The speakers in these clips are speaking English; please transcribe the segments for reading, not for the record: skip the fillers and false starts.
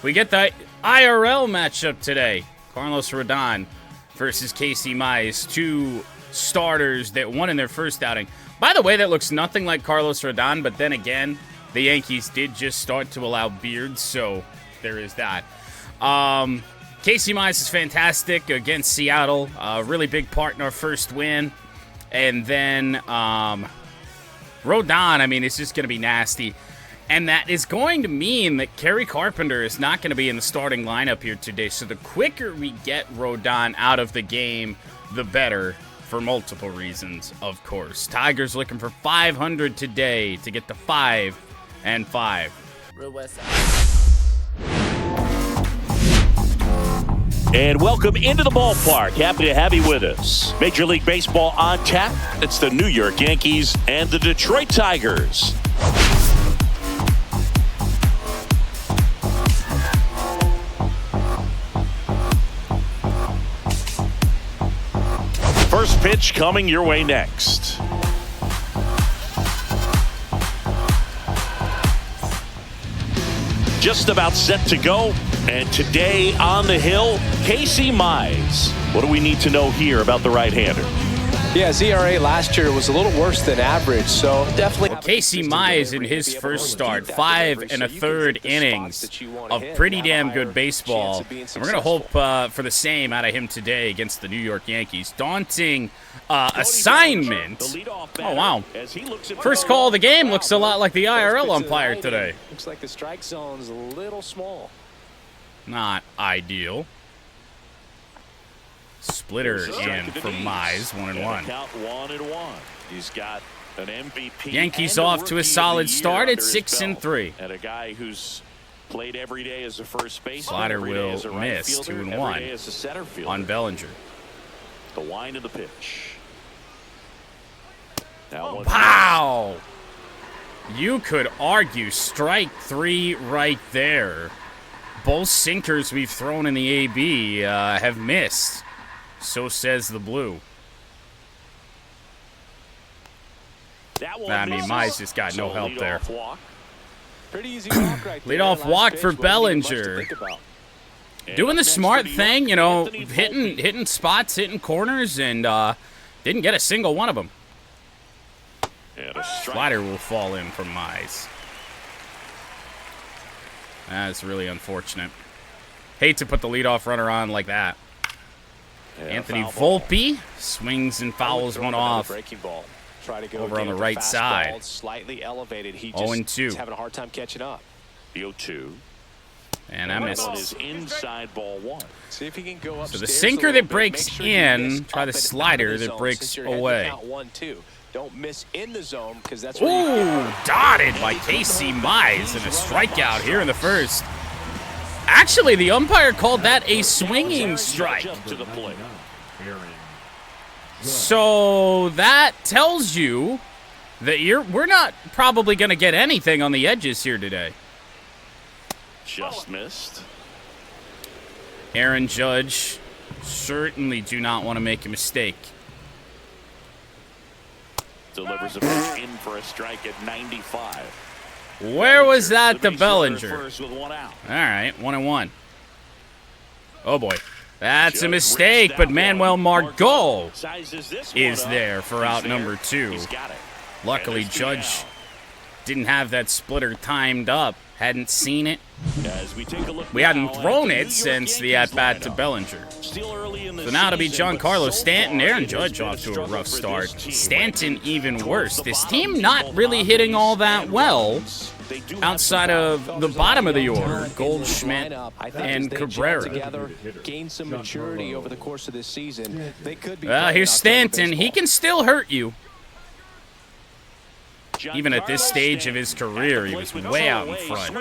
We get the IRL matchup today. Carlos Rodon versus Casey Mize, two starters that won in their first outing. By the way, that looks nothing like Carlos Rodon, but then again, the Yankees did just start to allow beards, so there is that. Casey Mize is fantastic against Seattle. Really big part in our first win. And then Rodon, I mean, it's just going to be nasty. And that is going to mean that Kerry Carpenter is not going to be in the starting lineup here today. So the quicker we get Rodon out of the game, the better, for multiple reasons, of course. Tigers looking for 500 today to get to 5-5. And welcome into the ballpark. Happy to have you with us. Major League Baseball on tap. It's the New York Yankees and the Detroit Tigers. First pitch coming your way next. Just about set to go. And today on the hill, Casey Mize. What do we need to know here about the right-hander? Yeah, his ERA last year was a little worse than average, so definitely. Well, Casey Mize in his first start, 5 1/3 innings of pretty damn good baseball. And we're going to hope for the same out of him today against the New York Yankees. Daunting assignment. Oh, wow. First call of the game looks a lot like the IRL umpire today. Looks like the strike zone's a little small. Not ideal. Splitter in for Mize, 1-1. He's got an MVP. Yankees off to a solid start at 6-3. And a guy who's played every day as a first baseman. Slider will miss, 2-1 on Bellinger. The wind of the pitch. Now Wow! You could argue strike 3 right there. Both sinkers we've thrown in the AB have missed. So says the blue. I mean, Mize just got no help there. Pretty easy walk right there. Leadoff walk for Bellinger. Doing the smart thing, you know, hitting spots, hitting corners, and didn't get a single one of them. Slider will fall in from Mize. That's really unfortunate. Hate to put the leadoff runner on like that. Anthony Volpe swings and fouls one off over on the right side. Slightly elevated. He 0-2. having a hard time catching up. The 0-2. And I missed. Is inside ball 1. See if he can go So the sinker that breaks in, try the slider that breaks away. Don't miss in the zone because that's Ooh, dotted by Casey Mize and a strikeout here in the first. Actually, the umpire called that a swinging strike. So that tells you that we're not probably going to get anything on the edges here today. Just missed. Aaron Judge certainly do not want to make a mistake. Delivers a pitch in for a strike at 95. Where was that to Bellinger? All right, 1-1. Oh, boy. That's a mistake, but Manuel Margot is there for out number 2. Luckily, Judge didn't have that splitter timed up. Hadn't seen it. We hadn't thrown it since the at-bat to Bellinger. So now to be Giancarlo Stanton. Aaron Judge off to a rough start. Stanton even worse. This team not really hitting all that well outside of the bottom of the order. Goldschmidt and Cabrera. Gain some maturity over the course of this season. Here's Stanton. He can still hurt you. Even at this stage of his career, he was way out in front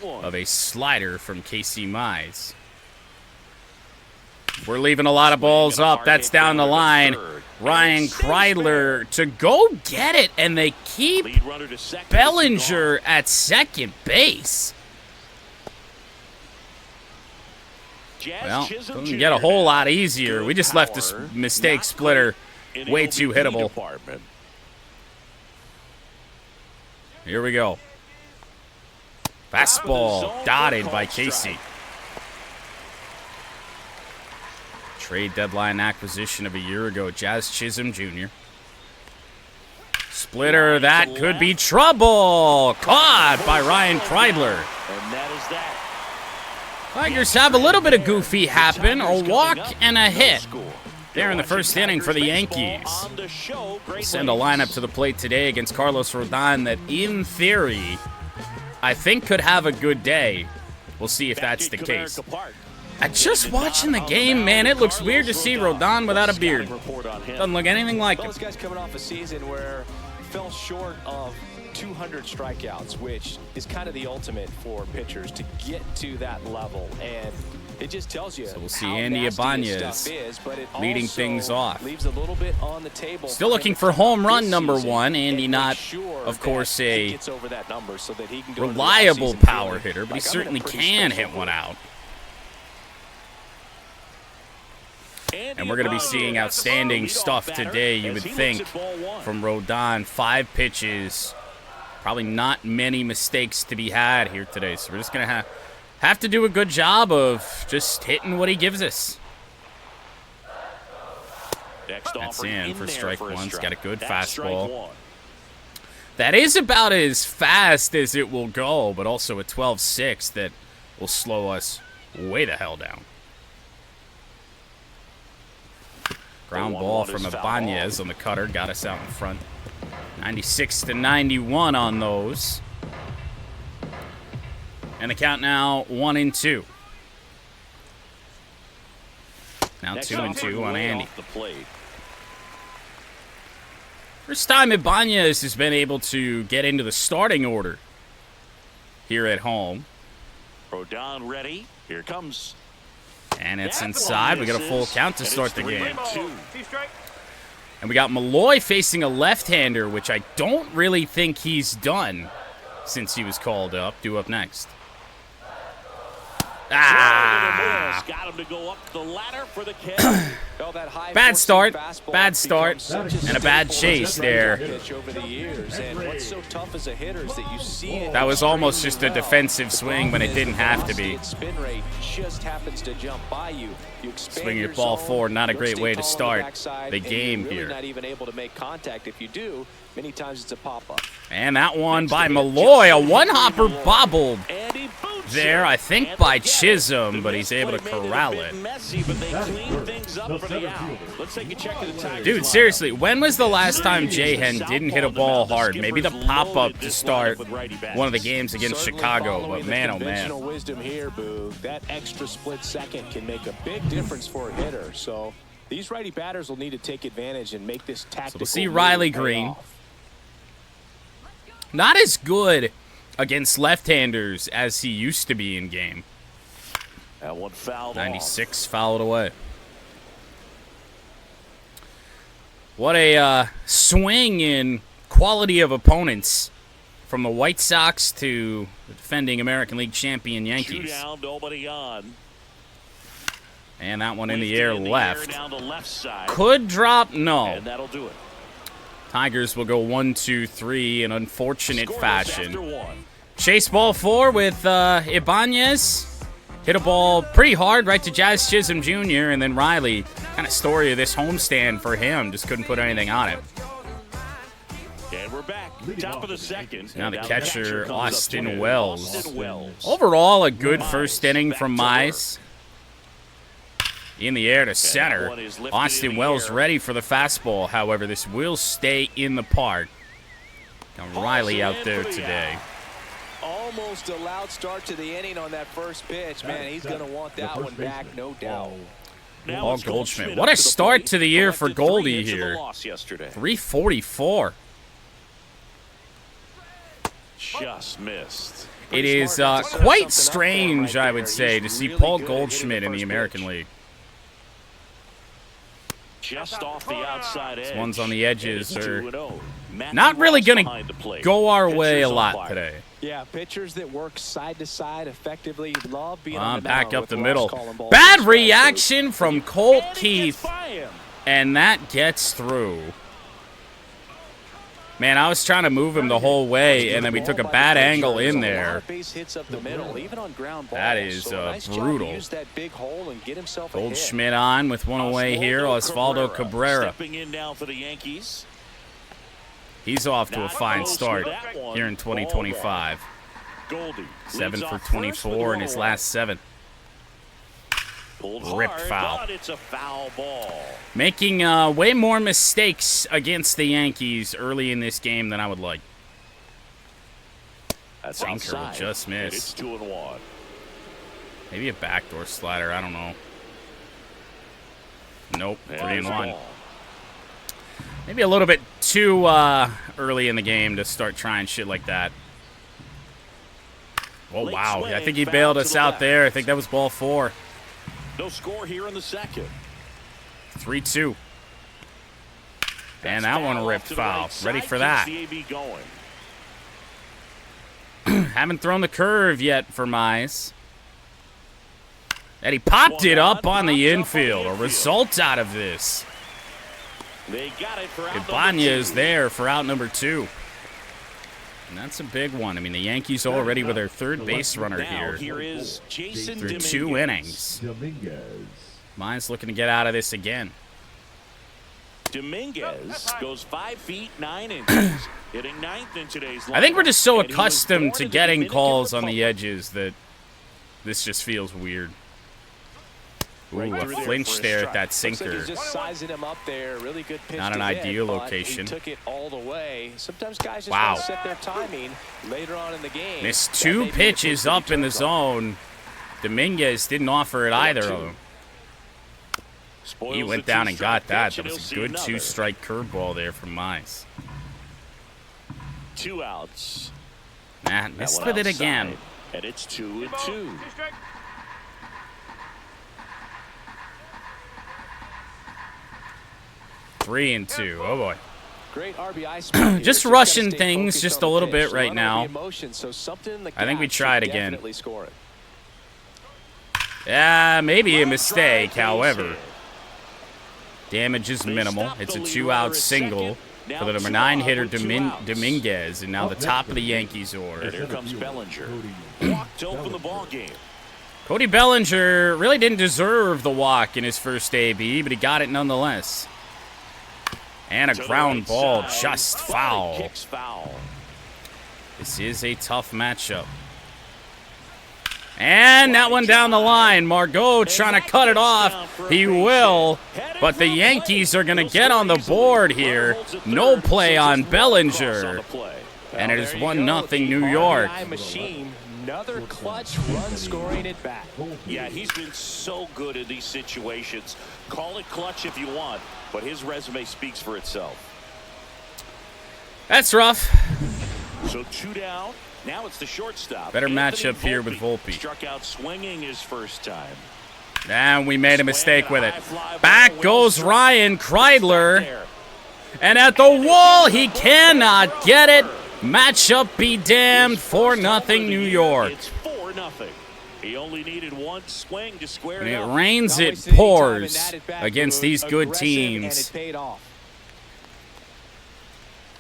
of a slider from Casey Mize. We're leaving a lot of balls up. That's down the line. Ryan Kreidler to go get it, and they keep Bellinger at second base. Well, doesn't get a whole lot easier. We just left this mistake splitter way too hittable. Here we go. Fastball dotted by Casey. Trade deadline acquisition of a year ago, Jazz Chisholm Jr. Splitter, that could be trouble. Caught by Ryan Kreidler. And that is that. Tigers have a little bit of goofy happen, a walk and a hit there in the first inning for the Yankees. Send a lineup to the plate today against Carlos Rodon that, in theory, I think could have a good day. We'll see if that's the case. Just watching the game, man, it looks weird to see Rodon without a beard. Doesn't look anything like him. Those guys coming off a season where fell short of 200 strikeouts, which is kind of the ultimate for pitchers to get to that level, and it just tells you. So we'll see Andy Ibanez leading things off. Leaves a little bit on the table. Still looking for home run number one. Andy not, of course, a reliable power hitter, but he certainly can hit one out. And we're going to be seeing outstanding stuff today, you would think, from Rodon. 5 pitches. Probably not many mistakes to be had here today. So we're just going to have to do a good job of just hitting what he gives us. That's in for strike one. He's got a good fastball. That is about as fast as it will go, but also a 12-6 that will slow us way the hell down. Ground ball from Ibanez on the cutter. Got us out in front. 96-91 on those. And the count now 1-2. Now 2-2 on Andy. First time Ibanez has been able to get into the starting order here at home. Rodon ready. Here comes. And it's inside. We got a full count to start the game. And we got Malloy facing a left-hander, which I don't really think he's done since he was called up. Due up next. Ah! Got him to go up the ladder for the catch. Bad start, and a bad chase there. That was almost just a defensive swing when it didn't have to be. Swing your ball forward, not a great way to start the game here. Many times it's a pop-up. And that one by Malloy, a one-hopper bobbled there, I think by Chisholm, but he's able to corral it. Dude, seriously, when was the last time Jahen didn't hit a ball hard? Maybe the pop-up to start one of the games against Chicago, but man, oh man. Wisdom here, Boo. That extra split second can make a big difference for a hitter, so these righty batters will need to take advantage and make this tactical. So we'll see Riley Green. Not as good against left-handers as he used to be in game. That one fouled 96 fouled away. What a swing in quality of opponents from the White Sox to the defending American League champion Yankees. Down, nobody on. And that one in the air left. Could drop, no. And that'll do it. Tigers will go 1-2-3 in unfortunate fashion. Chase ball 4 with Ibanez. Hit a ball pretty hard right to Jazz Chisholm Jr. And then Riley, kind of story of this homestand for him. Just couldn't put anything on it. And we're back. Top of the second. Now the catcher, Austin Wells. Overall, a good first inning from Mize. In the air to center. Austin Wells ready for the fastball. However, this will stay in the park. Got Riley out there today. Almost a loud start to the inning on that first pitch. Man, he's going to want that one back, no doubt. Paul Goldschmidt. What a start to the year for Goldie here. 344. Just missed. It is quite strange, I would say, to see Paul Goldschmidt in the American League. Just off the outside edge. These ones on the edges are not really going to go our way a lot today. Yeah, pitchers that work side to side effectively love being on the back up the middle. Bad reaction from Colt Keith, and that gets through. Man, I was trying to move him the whole way, and then we took a bad angle in there. That is brutal. Goldschmidt on with one away here. Osvaldo Cabrera. He's off to a fine start here in 2025. 7 for 24 in his last 7. Rip foul. It's a foul ball. Making way more mistakes against the Yankees early in this game than I would like. Sinker will just miss. It's 2-1. Maybe a backdoor slider. I don't know. Nope. 3-1. Maybe a little bit too early in the game to start trying shit like that. Oh, wow. I think he bailed us out there. I think that was ball 4. No score here in the second. 3-2. And that one ripped foul. Ready for that. Haven't thrown the curve yet for Mize. And he popped it up on the infield. A result out of this. Ibanez there for out number 2. And that's a big one. I mean, the Yankees already with their third base runner here through 2 innings. Mine's looking to get out of this again. Dominguez goes 5 feet 9 inches, hitting 9th in today's lineup. I think we're just so accustomed to getting calls on the edges that this just feels weird. Ooh, a flinch there at that sinker. Not an ideal location. Wow. Missed 2 pitches up in the zone. Dominguez didn't offer it either of them. He went down and got that. That was a good 2-strike curveball there from Mize. 2 outs. Matt missed with it again. And it's 2-2. 3-2. Oh boy. Great RBI. Just rushing things just a little bit right now. I think we try it again. Yeah, maybe a mistake. However, damage is minimal. It's a 2-out single for the number 9 hitter Dominguez, and now the top of the Yankees order. And here comes Bellinger. Walk to open the ball game. Cody Bellinger really didn't deserve the walk in his first AB, but he got it nonetheless. And a ground ball, just foul. This is a tough matchup. And that one down the line. Margot trying to cut it off. He will, but the Yankees are going to get on the board here. No play on Bellinger. And it is 1-0 New York. Another clutch run scoring at bat. Yeah, he's been so good in these situations. Call it clutch if you want, but his resume speaks for itself. That's rough. So 2 down. Now it's the shortstop. Better matchup here with Volpe. Struck out swinging his first time. And we made a mistake with it. Back goes Ryan Kreidler. And at the wall, he cannot get it. Matchup be damned. 4-0 New York. It's 4-0. He only needed 1 swing to square it up. It rains, it pours against these good teams.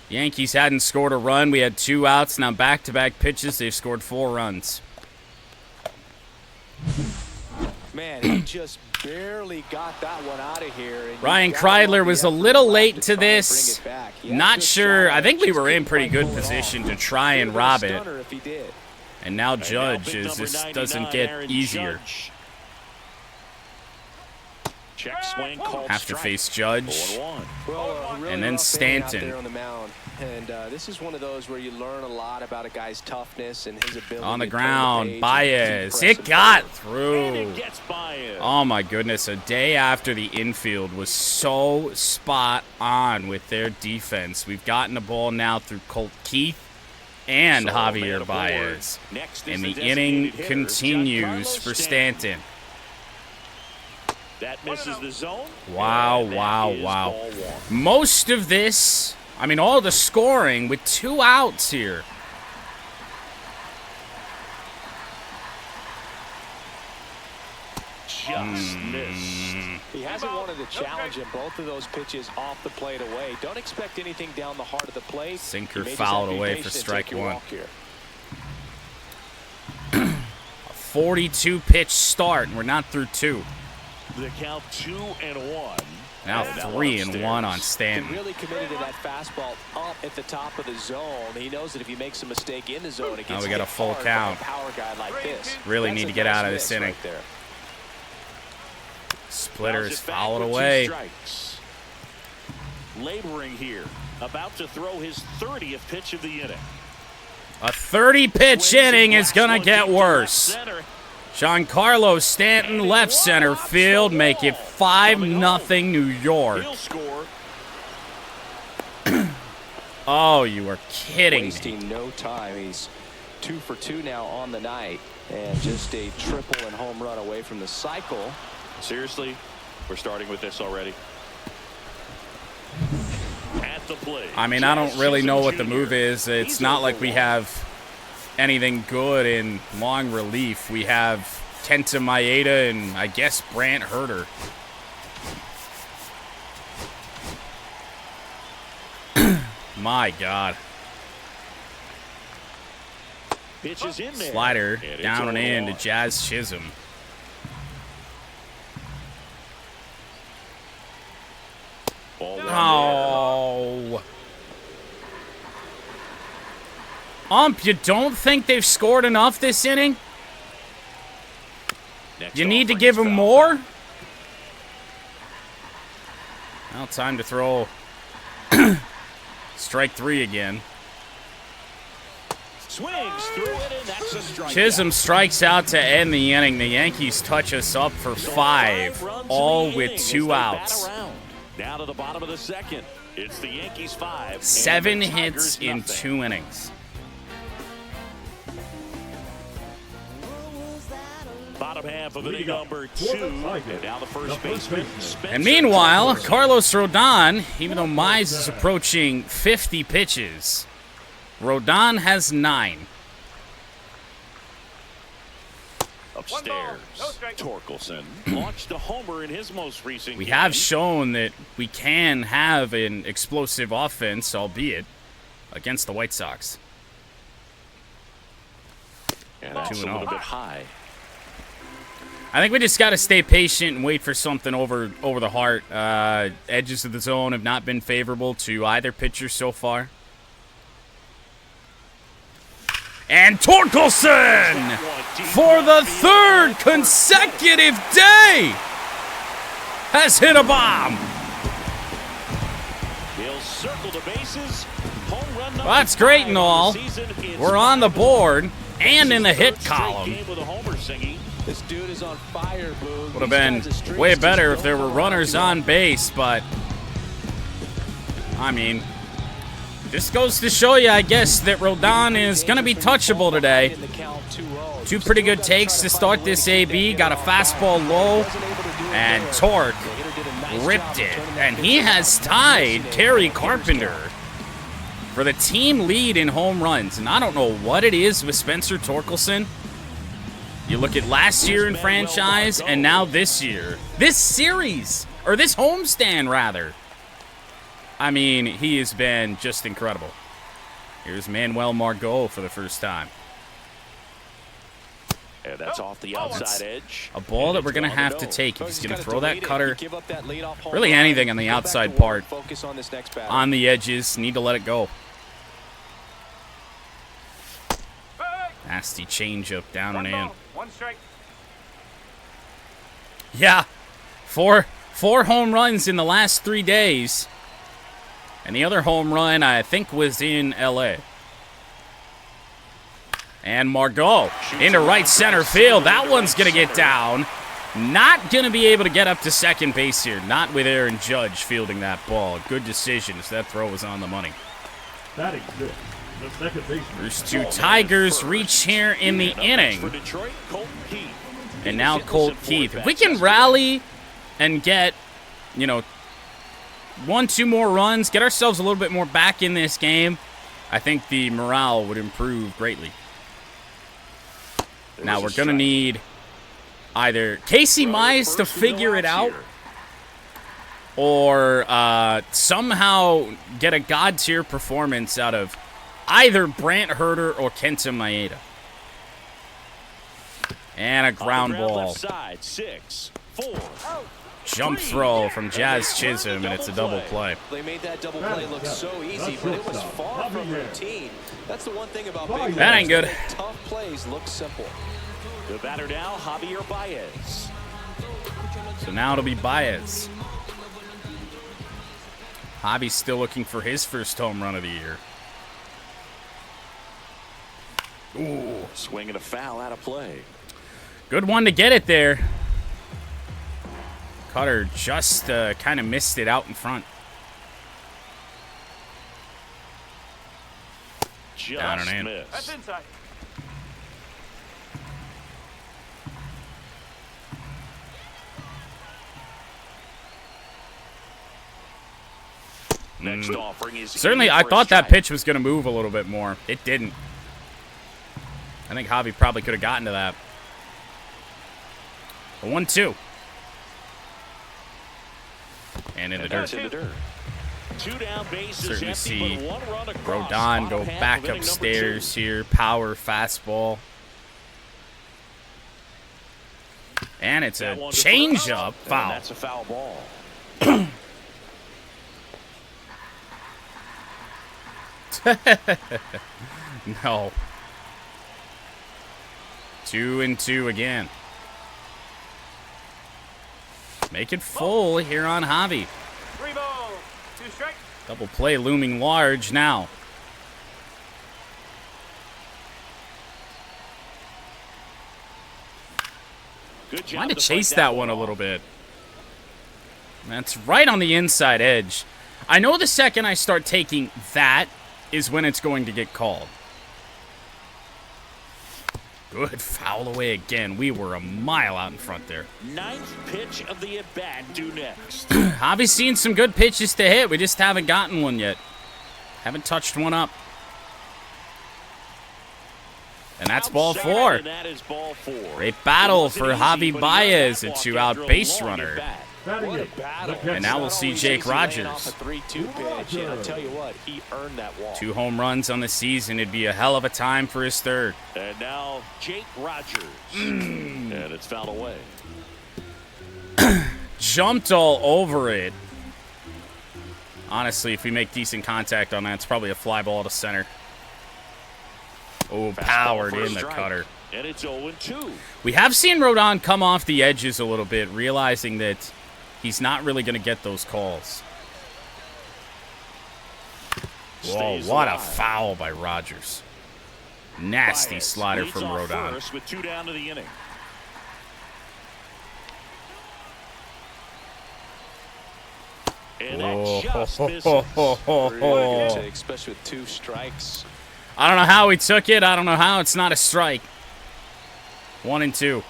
Yankees hadn't scored a run. We had 2 outs. Now back-to-back pitches, they've scored 4 runs. Man, he just barely got that one out of here. Ryan Kreidler was a little late to this. Not sure. I think we were in pretty good position to try and rob it. And now Judge is this doesn't get easier. Check swing, have to face Judge. And then Stanton. And this is one of those where you learn a lot about a guy's toughness and his ability. On the ground, Baez. It got through. Oh my goodness, a day after the infield was so spot on with their defense. We've gotten the ball now through Colt Keith and Javier Baez. And the inning continues for Stanton. That misses the zone. Wow, wow, wow. Most of this, I mean, all the scoring with 2 outs here. Just missed. He hasn't wanted to challenge him. Both of those pitches off the plate away. Don't expect anything down the heart of the plate. Sinker fouled away for strike one. A 42 pitch start, and we're not through two. The count 2-1. Now 3-1 on Stanton. He really committed to that fastball up at the top of the zone. He knows that if he makes a mistake in the zone, it gets we got a full count. Power guy like this. Really need to get out of this inning. Right there. Splitter is fouled away. Laboring here, about to throw his 30th pitch of the inning. A 30-pitch inning is going to get worse. Giancarlo Stanton, left center field, make it 5-0 New York. Oh, you are kidding me. Wasting no time. He's 2 for 2 now on the night, and just a triple and home run away from the cycle. Seriously, we're starting with this already. At the plate. I mean, I don't really know what the move is. It's not like we have anything good in long relief. We have Kenta Maeda and I guess Brant Herter. My God. Pitches in there. Slider down and in to Jazz Chisholm. Oh. You don't think they've scored enough this inning? You need to give them more? Now time to throw strike 3 again. Swings through it, and that's a strike. Chisholm strikes out to end the inning. The Yankees touch us up for 5, all with 2 outs. Down to the bottom of the second. It's the Yankees 5. 7 hits in 2 innings. Bottom half of inning number 2. And now the first baseman. And meanwhile, Carlos Rodon, even though Mize is approaching 50 pitches, Rodon has 9. Upstairs, Torkelson launched a homer in his most recent We game. have shown that we can have an explosive offense, albeit against the White Sox. And that's a 2-0. little bit high. I think we just got to stay patient and wait for something over the heart. Edges of the zone have not been favorable to either pitcher so far. And Torkelson, for the 3rd consecutive day, has hit a bomb. He'll circle the bases. Home run Well, that's great and all. We're on the board and in the hit column. This dude is on fire, Boog. Would have been way better if there were runners on base, but I mean, this goes to show you, I guess, that Rodon is going to be touchable today. 2 pretty good takes to start this AB. Got a fastball low, and Torque ripped it. And he has tied Kerry Carpenter for the team lead in home runs. And I don't know what it is with Spencer Torkelson. You look at last year in franchise, and now this year. This series, or this homestand, rather. I mean, he has been just incredible. Here's Manuel Margot for the first time. And that's off the outside edge. A ball that we're going to have to take. If he's going to throw that cutter, really anything on the outside part, on the edges, need to let it go. Nasty changeup down and in. 1 strike. Yeah, four home runs in the last 3 days. And the other home run, I think, was in L.A. And Margot into right center field. That one's going to get down. Not going to be able to get up to second base here. Not with Aaron Judge fielding that ball. Good decision as that throw was on the money. Batting good. The second baseman. First 2 Tigers reach here in the inning. And now Colt Keith. If we can rally and get, 1-2 more runs, get ourselves a little bit more back in this game, I think the morale would improve greatly. Now we're going to need either Casey Mize to figure it out or somehow get a god-tier performance out of either Brant Herter or Kenta Maeda. And a ground ball. Left side, 6, 4. Jump throw from Jazz Chisholm, and it's a double play. They made that double play look so easy, but it was far from routine. That's the one thing about big That ain't good. Tough plays look simple. The batter now, Javier Baez. So now it'll be Baez. Javi's still looking for his first home run of the year. Ooh, swing and a foul out of play. Good one to get it there. Cutter just kind of missed it out in front. Down and in. Missed. That's inside. Next offering is Certainly, I thought that pitch was going to move a little bit more. It didn't. I think Javi probably could have gotten to that. A 1-2. And in the dirt. Two down bases Certainly empty, see but one run across. Rodon go Bottom half back of inning upstairs number 2. here. Power fastball. And it's a changeup foul. And that's a foul ball. No. 2-2 again. Make it full here on Javi. 3 ball, 2 strike. Double play looming large now. Good job Trying to fight chase that one a little bit. That's right on the inside edge. I know the second I start taking that is when it's going to get called. Good foul away again. We were a mile out in front there. 9th pitch of the at-bat due next. Javi's seen some good pitches to hit. We just haven't gotten one yet. Haven't touched one up. And that's ball 4. And that is ball 4. Great battle for Javi Baez, a a 2-out base runner. What a battle. And now we'll see Jake Rogers. Off a 3-2 pitch, and I'll tell you what, he earned that walk. 2 home runs on the season. It'd be a hell of a time for his third. And now Jake Rogers. And it's fouled away. Jumped all over it. Honestly, if we make decent contact on that, it's probably a fly ball to center. Oh, powered in the cutter. And it's 0-2. We have seen Rodon come off the edges a little bit, realizing that he's not really going to get those calls. Whoa, what a foul by Rogers. Nasty slider from Rodon. First with 2 down to the inning. And that just misses. Really good take, especially with 2 strikes. I don't know how he took it. I don't know how it's not a strike. 1-2.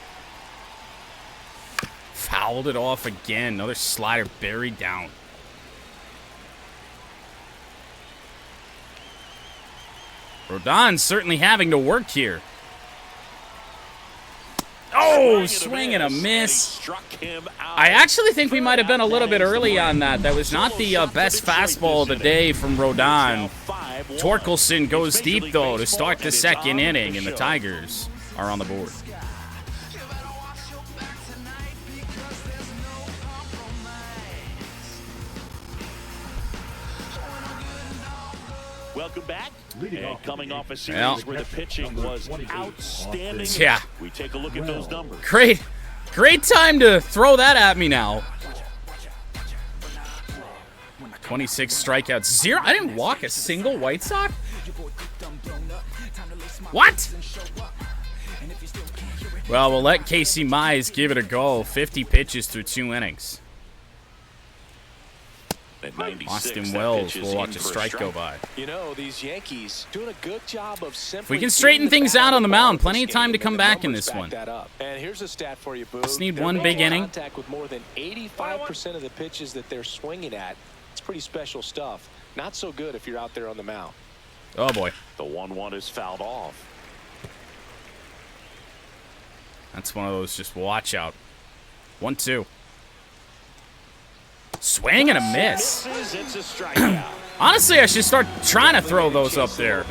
Fouled it off again. Another slider buried down. Rodon's certainly having to work here. Oh, swing and a miss. I actually think we might have been a little bit early on that. That was not the best fastball of the day from Rodon. Torkelson goes deep, though, to start the second inning, and the Tigers are on the board. Welcome back. And coming off a series where the pitching was outstanding. Yeah. We take a look at those numbers. Great time to throw that at me now. 26 strikeouts. 0. I didn't walk a single White Sox? What? Well, we'll let Casey Mize give it a go. 50 pitches through 2 innings. Austin Wells will watch a strike go by. You know, these Yankees doing a good job of simply. If we can straighten things out on the mound, plenty of time to come back in this one. And here's a stat for you, Boo. Just need one big inning. Contact with more than 85% of the pitches that they're swinging at. It's pretty special stuff. Not so good if you're out there on the mound. Oh boy. The 1-1 is fouled off. That's one of those just watch out. 1-2. Swing and a miss. Misses, it's a strikeout. Honestly, I should start trying to throw those up there. A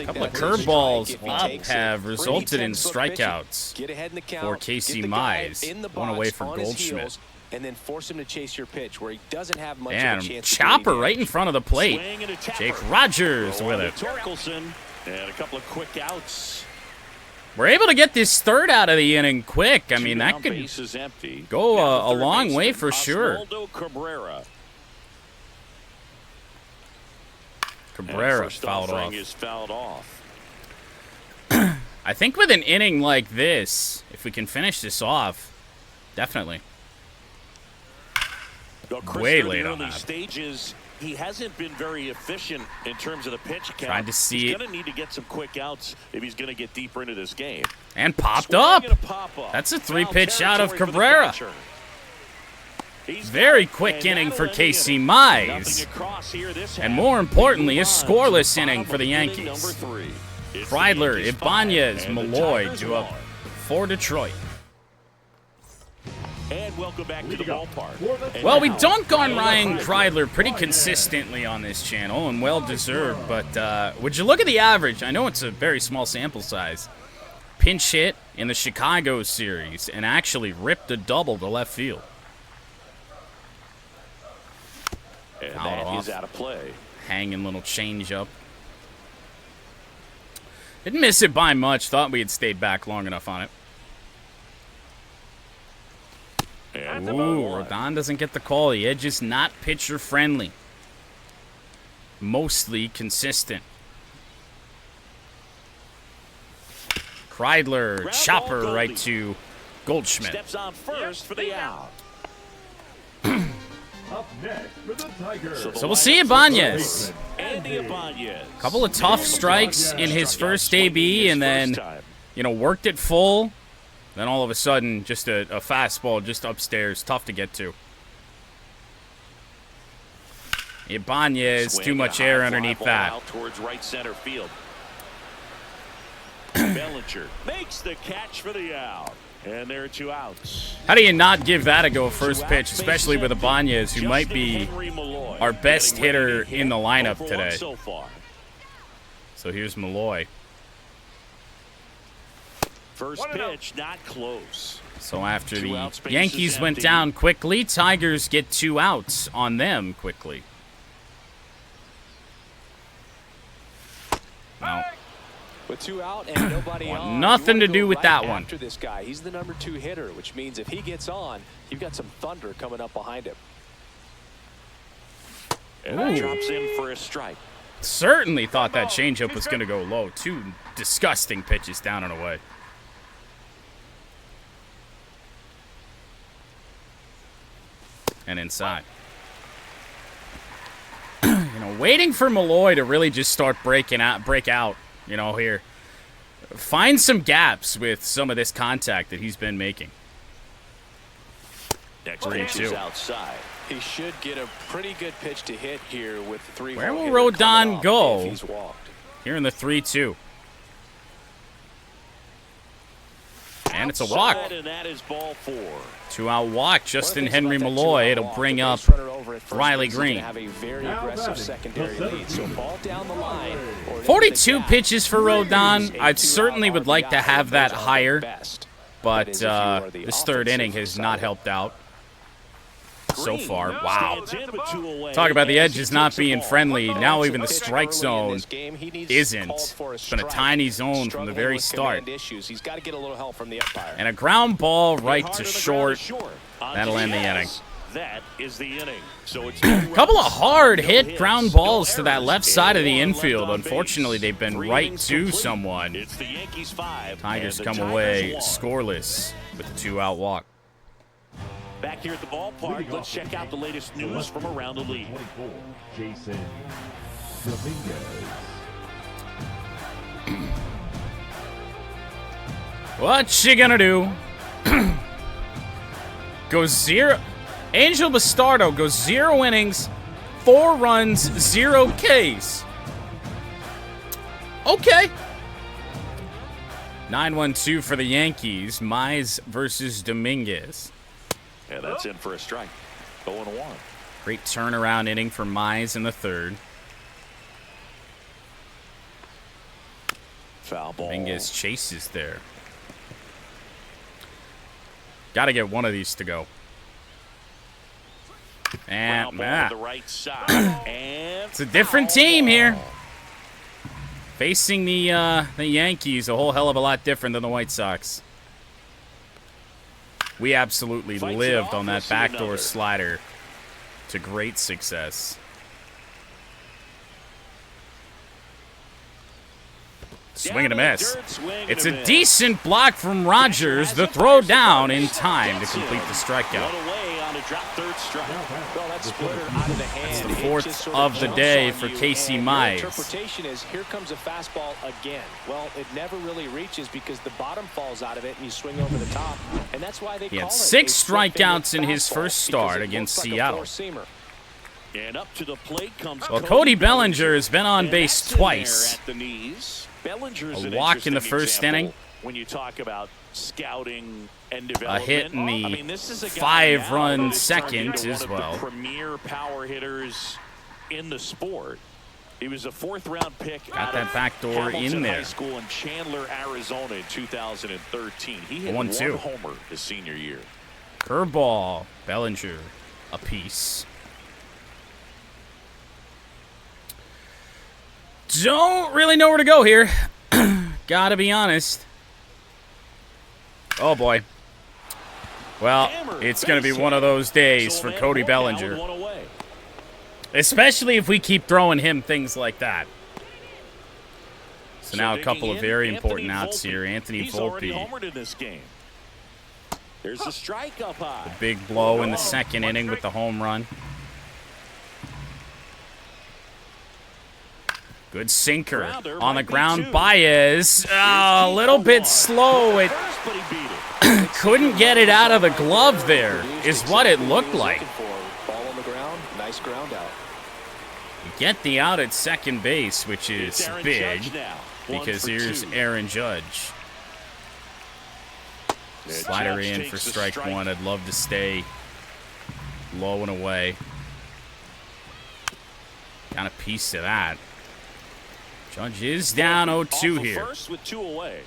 couple of curveballs up have resulted in strikeouts for Casey Mize. One away from Goldschmidt. And then force him to chase your pitch where he doesn't have much And of a chance. chopper right in front of the plate. Swing and a tapper. Jake Rogers with it. Torkelson, and a couple of quick outs. We're able to get this third out of the inning quick. I mean, Two that down, could bases empty. go Now a the third long way baseman, for sure. Oswaldo Cabrera. Cabrera First fouled offering off. is fouled off. I think with an inning like this, if we can finish this off, definitely. Well, Chris, Way through the late on early that. stages, he hasn't been very efficient in terms of the pitch count. Trying to see he's it. going to need to get some quick outs if he's going to get deeper into this game. And popped Swing up. and a pop-up. That's a Foul 3-pitch out of territory for the Cabrera. catcher. He's Very got it, quick and inning that'll for end the Casey inning. Mize. Nothing across here this And half. more importantly, a Move on to scoreless the inning bottom for the of inning Yankees. number 3. It's the Kreidler, Yankees 5 Ibanez, and the Malloy Tigers do up 1. for Detroit. And welcome back to the ballpark. And Well, we now, dunk on Ryan Kreidler pretty consistently on this channel, and well-deserved, but would you look at the average? I know it's a very small sample size. Pinch hit in the Chicago series and actually ripped a double to left field. And Fouled that off. is out of play. Hanging little change-up. Didn't miss it by much. Thought we had stayed back long enough on it. And Ooh, Rodon doesn't get the call. The edge is not pitcher-friendly. Mostly consistent. Kreidler, Ground chopper ball, right Goldie. to Goldschmidt. steps on first for the out. Up next for the Tigers. So we'll see Ibanez. Andy Ibanez. Couple of tough strikes in his first AB, and then, worked it full. Then all of a sudden, just a fastball just upstairs, tough to get to. Ibanez, too much air underneath that. Out towards right center field. Bellinger makes the catch for the out. And there are 2 outs. How do you not give that a go first pitch, especially with Ibanez, who might be our best hitter in the lineup today? So far. So here's Malloy. First pitch, not close. So after the 2 out, space Yankees is went empty. down quickly, Tigers get 2 outs on them quickly. No. With 2 out and nobody Want on. nothing you to wanna do go with right that one. After this guy, he's the number 2 hitter, which means if he gets on, you've got some thunder coming up behind him. And that drops in for a strike. Certainly thought that changeup was going to go low. 2 disgusting pitches down and away. And inside. Waiting for Malloy to really just start break out, here. Find some gaps with some of this contact that he's been making. Next pitch is 3-2. outside. He should get a pretty good pitch to hit here with 3. Where will Rodon go? If he's walked. Here in the 3-2. And it's a walk. Outside, and that is ball 4. 2-out walk. Justin Henry Malloy. Malloy. It'll bring up Riley Green. Have a very aggressive secondary lead. So ball down the line. 42 pitches for Rodon. I certainly would like to have that higher, but this third inning has not helped out so far. Wow. Talk about the edges not being friendly. Now even the strike zone isn't. It's been a tiny zone from the very start. And a ground ball right to short. That'll end the inning. That is the inning. So it's Couple of hard hit ground balls to that left side of the infield. Unfortunately, they've been right to someone. It's the Yankees 5. Tigers and the come Tigers away 1. scoreless with a 2-out walk. Back here at the ballpark, let's check out the latest news from around the league. 24, Jason Dominguez. What you gonna do? Goes 0. Angel Bastardo goes 0 innings, 4 runs, 0 Ks. Okay. 9-1-2 for the Yankees. Mize versus Dominguez. And that's in for a strike. 0-1. Great turnaround inning for Mize in the third. Foul ball. Dominguez chases there. Got to get one of these to go. And Ground ball to the right side. And it's a different team here. Facing the Yankees, a whole hell of a lot different than the White Sox. We absolutely Fights it lived off. on We'll that see backdoor another. slider to great success. Swing and a miss. It's a decent block from Rogers. The throw down in time to complete the strikeout. One away on a drop third strike. Well, that splitter out of the hand. the It fourth just sort of the jumps day on for you, Casey and Mize. your interpretation is here comes a fastball again. Well, it never really reaches because the bottom falls out of it and you swing over the top. And that's why they He call had it 6 a split-finger strikeouts in his fastball, first because start it against looks like a Seattle. four-seamer. And up to the plate comes Well, Cody Bellinger has been on And base that's in there twice. At the knees. Bellinger's A an walk in the interesting first example inning. When you talk about scouting and A development. hit in the I mean, this is a guy now 5-run that is turned second into as one of well. the premier power hitters in the sport. He was a 4th-round pick Got out that of back door in Hamilton there. High School in Chandler, Arizona in 2013. He hit 1-2. 1 homer his senior year. Curveball, Bellinger, a piece. Don't really know where to go here. Gotta be honest. Oh boy. Well, it's gonna be one of those days for Cody Bellinger. Especially if we keep throwing him things like that. So now a couple of very important outs here. Anthony He's already Volpe. homered in this game. There's a strike up high. Big blow in the second inning with the home run. Good sinker on the ground. Baez. Oh, a little bit slow. It First, but he beat it. couldn't get it out of the glove there, is what it looked like. Ball on the ground, nice ground out. Get the out at second base, which It's is Aaron big, Judge now. 1 because for here's 2. Aaron Judge. Slider Judge in takes for the strike one. I'd love to stay low and away. Got a piece of that. Judge is down 0-2 Off the here. First with 2 away.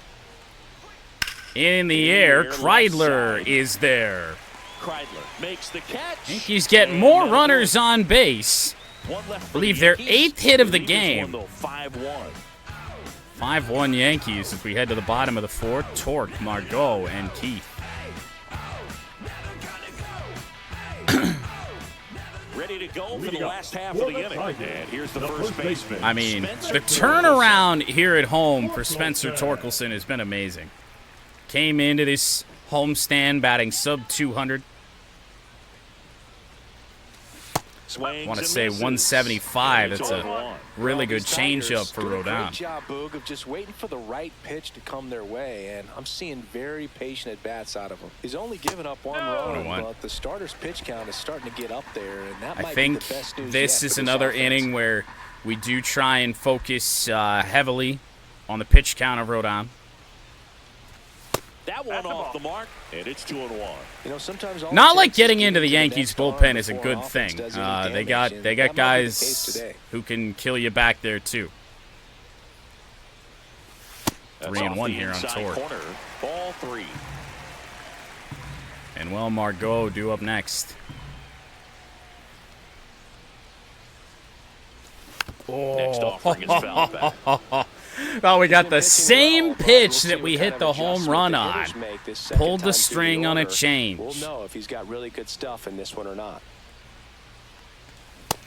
In the air, Kreidler is there. Kreidler makes the catch. Yankees get more runners on base. One left for believe the their Yankees. 8th hit of the Lead is game. 5-1. 5-1 Yankees as we head to the bottom of the 4th. Torque, Margot, and Keith. Ready to go for the last half of the inning. And here's the first baseman. I mean, Spencer the turnaround here at home for Spencer Torkelson has been amazing. Came into this homestand batting sub 200. I want to say 175. That's a really good changeup for Great Rodon. job, Boog, of just waiting for the right pitch to come their way, and I'm seeing very patient at-bats out of him. He's only given up 1 run, 1-1. but the starter's pitch count is starting to get up there, and that I might think be the best news this yet is for another offense. inning where we do try and focus heavily on the pitch count of Rodon. That one off the mark, and it's 2-1. You know, sometimes all Not it like takes is getting getting into the to Yankees next arm bullpen is a before good offense thing. does any They damage, got and they got that might be the case guys today. who can kill you back there too. That's 3-1 off the here on inside Torque. corner. Ball 3. And well, Margot due up next. Next offering is foul back. Oh, we got the same pitch that we hit the home run on. Pulled the string on a change. We'll know if he's got really good stuff in this one or not.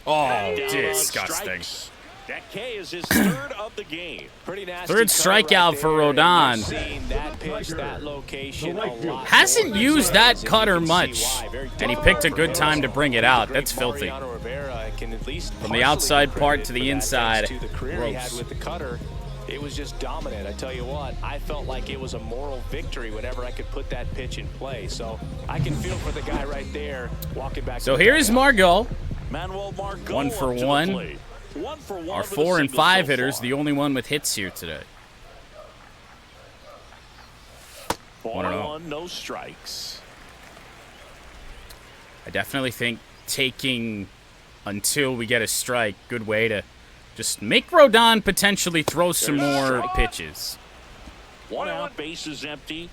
Oh, Down on disgusting. strikes. That K is his 3rd of the game. Pretty nasty Third cutter strikeout right for there, and Rodon. you've seen that pitch, that location a lot Hasn't more used than that and you cutter can see much. why. Very And he difficult picked a for good him. time to bring it out. Great That's filthy. Mariano Rivera can at least From the partially outside get part credit to the for that, inside, thanks to the career he had gross. with the cutter. It was just dominant. I tell you what, I felt like it was a moral victory whenever I could put that pitch in play. So I can feel for the guy right there walking back. So to the here's dugout. Margot. Manuel Margot 1 for up to the 1. plate. 1 for 1 Our with a 4 and single 5 so hitters, far. the only one with hits here today. Ball 1-0. 1, no strikes. I definitely think taking until we get a strike. Good way to just make Rodon potentially throw some more pitches. 1 out, base is empty.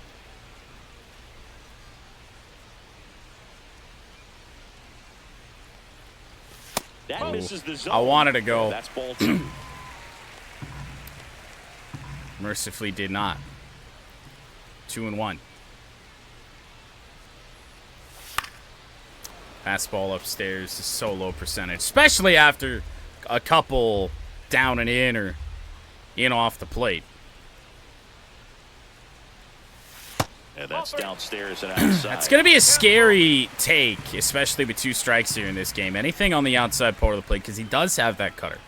That misses the zone. I wanted to go. That's ball 2. Mercifully did not. 2-1. Fastball upstairs is so low percentage, especially after a couple down and in or in off the plate. And that's downstairs and outside. It's going to be a scary take, especially with 2 strikes here in this game. Anything on the outside part of the plate, because he does have that cutter.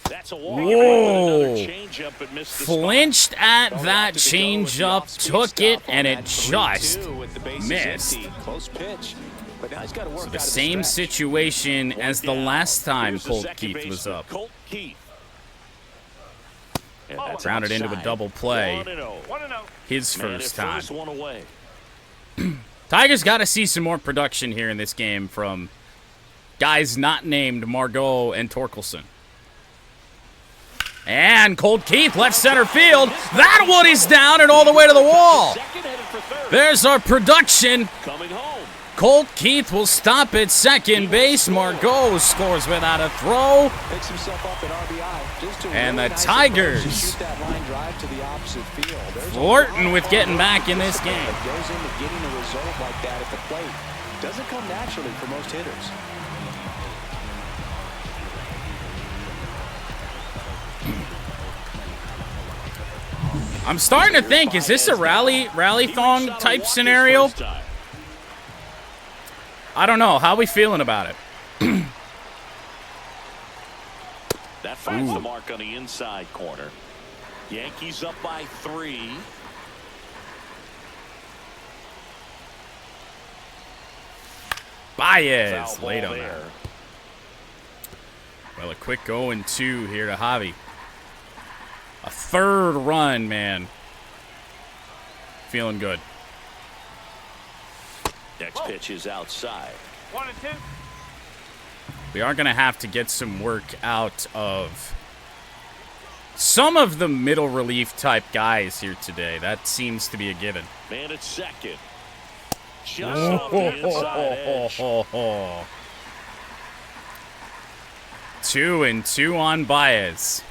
That's a walk. Whoa. Changeup and missed the Flinched at that changeup, took it, and it just missed. Close pitch. But now he's got to work So the same situation as the last time Colt Keith was up. Colt Keith. Grounded into a double play. 1-0. His first time. First one away. Tigers got to see some more production here in this game from guys not named Margot and Torkelson. And Colt Keith, left center field. That one is down and all the way to the wall. There's our production. Coming home. Colt Keith will stop at second base. Margot scores without a throw. Picks himself up at RBI. Just And really the nice Tigers approach to shoot that line drive to the opposite field. There's a flirting with getting back in this game. that goes into getting a result like that at the plate. Doesn't come naturally for most hitters. I'm starting to think, is this a rally-thong type scenario? I don't know. How are we feeling about it? That finds the mark on the inside corner. Yankees up by 3. Baez late on that. Well, a quick 0-2 here to Javi. A third run, man. Feeling good. Next pitch is outside. 1-2. We are going to have to get some work out of some of the middle relief type guys here today. That seems to be a given. Man at second. Just off the inside edge. 2-2 on Baez.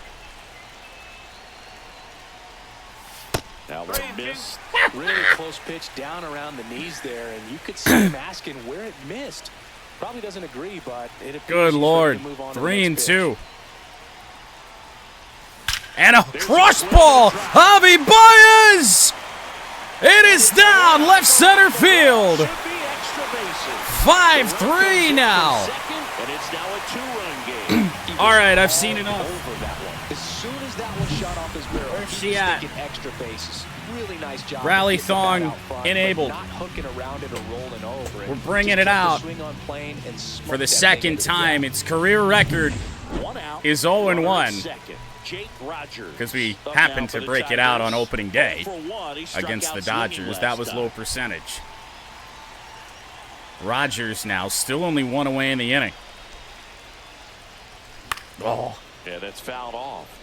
Now the miss. Really close pitch down around the knees there, and you could see him asking where it missed. Probably doesn't agree, but it appears Good he's Lord. ready to move on to the next 3-2. And a cross ball. Javi Baez. It is down left center field. Should be extra bases. 5-3 now. Second, and it's now a 2-run game. All right, I've seen enough. Over that one. As soon as that one shot off his barrel, Where's he she was at? thinking extra bases. Really nice job. Rally of getting the bat thong out front, enabled. but Not hooking around it or rolling over it. We're bringing Just it kept the out. swing on plane and For smoked the that thing second into the time, gap. its career record 1 out. is 0-1 Second. Jake Rogers. because we Up now happened for to the break it out on Tigers. opening day 0-for-1. He struck against out the swinging Dodgers. last That was time. low percentage. Rogers now still only 1 away in the inning. Oh. Yeah, that's fouled off.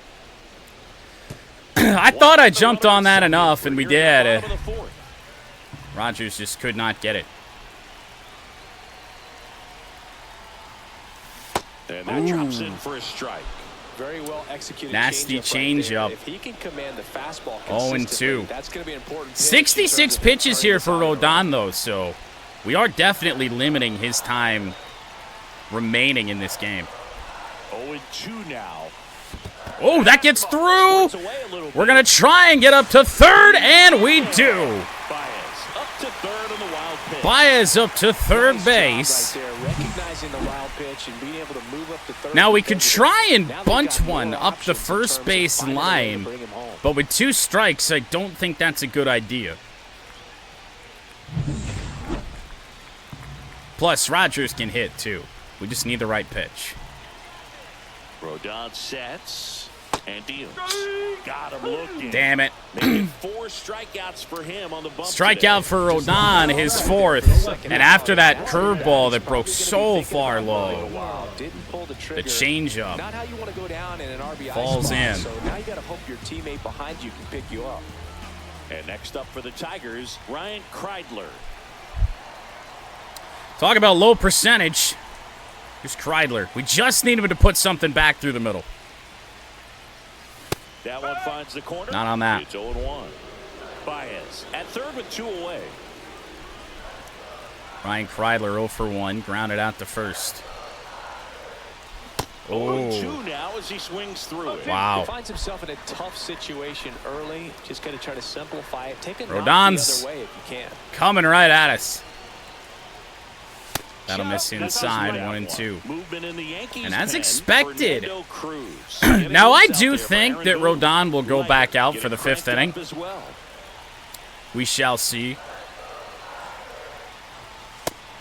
I thought I jumped on that enough, and we We're here in the did. bottom of the 4th. Rogers just could not get it. And that drops in for a strike. Very well executed. Nasty changeup. Right there. changeup. If he can command the fastball 0-2. consistently, that's going to be an important pitch in 66 terms of pitches turning here the for side around. Rodon, though, so we are definitely limiting his time remaining in this game. 0-2 now. Oh, that gets through. It's away a little We're bit. going to try and get up to third, and we do. Baez up to third on the wild pitch. Baez up to third Nice base. job right there, recognizing the wild pitch and being able to move up to third. Now we could try and Now they've bunt got more one up options the in first terms of base finding a way to line, bring him home. but with 2 strikes, I don't think that's a good idea. Plus, Rogers can hit, too. We just need the right pitch. Rodon sets. And deals. Got him looking. Damn it. Making 4 strikeouts for him on the bump Strikeout for Rodon, his 4th. And after that curveball that broke so far low, the changeup Not how you want to go down in an RBI falls spot, in. So now you got to hope your teammate behind you can pick you up. And next up for the Tigers, Ryan Kreidler. Talk about low percentage. Here's Kreidler. We just need him to put something back through the middle. That one finds the corner. Not on that. It's 0-1. Baez at third with 2 away. Ryan Kreidler 0 for 1, grounded out to first. 0-2 now as he swings through it. Wow. He finds himself in a tough situation early. Just got to try to simplify it. Take it the Rodon's other way if you can. coming right at us. That'll miss That's inside, right 1 and 2. Movement in the Yankees And as pen, expected. Fernando Cruz. Now, I Getting do out there think for that Aaron Rodon will go Boone. back out Get for the it 5th cranked inning. up as well. We shall see.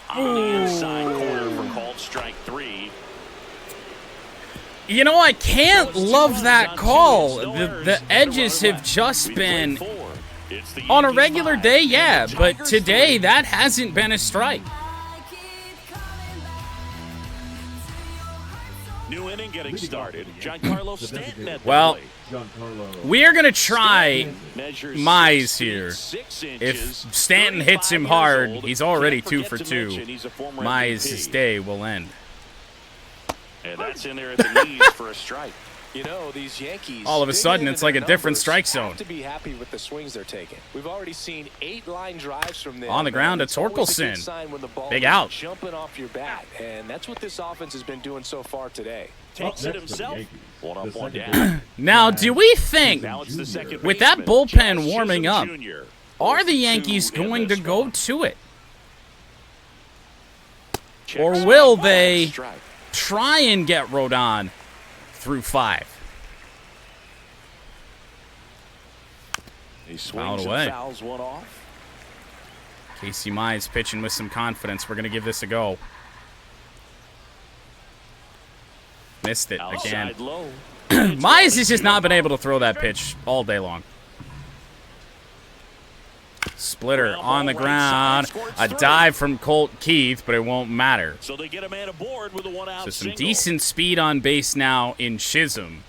On the inside corner for called strike 3. You know, I can't love that call. The edges have just been on a regular day, yeah, but today that hasn't been a strike. New inning getting started. Giancarlo Stanton at the Well, plate. Giancarlo. we are going to try Measures Mize 6 here. feet, 6 If inches, Stanton hits him 35 hard, years old. he's already Can't 2 for forget to 2. mention he's a former Mize's MVP. day will end. And that's in there at the knees for a strike. You know, these Yankees, All of a digging sudden, into it's like a their different numbers, strike zone. have to be happy with the swings they're taking. We've already seen 8 line drives from them. On the ground, and it's always a good Torkelson. sign when the ball Big is out. jumping off your bat, and that's what this offense has been doing so far today. Takes it next for the himself. Yankees, One up, the one second down. Now, do we think, Now it's the second with that baseman, bullpen Josh warming Chisholm up, Jr. are the 0-2 Yankees in going to this go one. to it? Check Or swing, will ball, they strike. try and get Rodon through 5? He Fouled swings away. and fouls one off. Casey Mize pitching with some confidence. We're going to give this a go. Missed it again. Outside low. Mize has just not been able to throw that pitch all day long. Splitter on the ground. A dive from Colt Keith, but it won't matter. So they get a man aboard with a one-out So some single. decent speed on base now in Chisholm.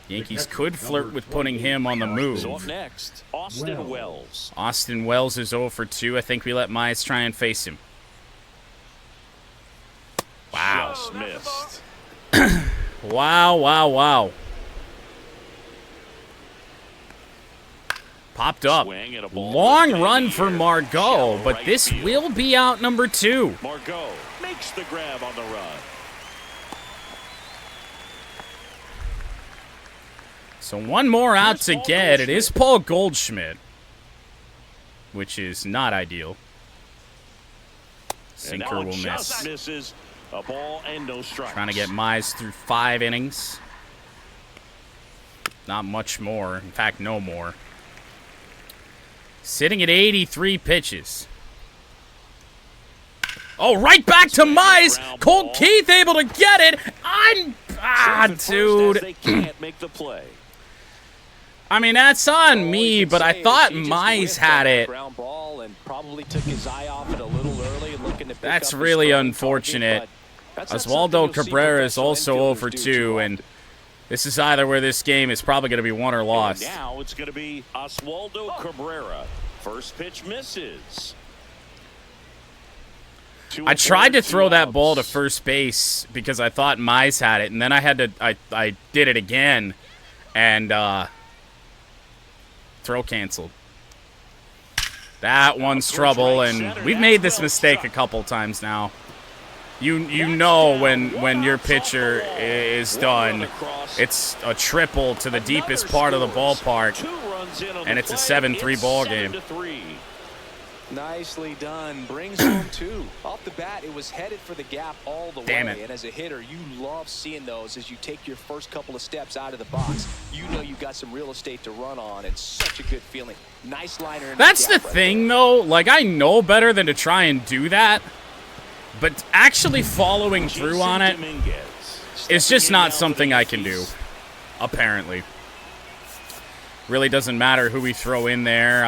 Yankees could flirt with putting him on the So up move. next, Austin Wells. Austin Wells is 0 for 2. I think we let Mize try and face him. Wow. Just missed. Wow, wow, wow. Popped up. Swing and a ball Long to run the for air. Margot, Shallow but right this field. will be out number 2. Margot makes the grab on the run. So one more out to Paul get. It Goldschmidt. is Paul Goldschmidt, which is not ideal. And Sinker now will just miss. misses. A ball and no strikes. Trying to get Mize through 5 innings. Not much more. In fact, no more. Sitting at 83 pitches. Oh, right back to Mize. Colt Keith able to get it. Dude. They can't make the play. I mean, that's on me, but I thought Mize had it. Ground ball and probably took his eye off it a little early, looking to pick That's up his really throwing unfortunate. target, but that's not Oswaldo something you'll see Cabrera is professional also 0 for infielders do 2, too and often. this is either where this game is probably going to be won or lost. And now it's going to be Oswaldo Cabrera. First pitch misses. I tried to throw that ball to first base because I thought Mize had it, and then I had to I did it again, and throw canceled. That one's trouble, and we've made this mistake a couple times now. You know when your pitcher is done, it's a triple to the deepest part of the ballpark, and it's a 7-3 ball game. Nicely done. Brings home 2. Off the bat, it was headed for the gap all the Damn way. it. And as a hitter, you love seeing those as you take your first couple of steps out of the box. You know you've got some real estate to run on. It's such a good feeling. Nice liner. In That's the gap right thing, though. Like, I know better than to try and do that, but actually following through on it is just not something I can do. apparently. Really doesn't matter who we throw in there.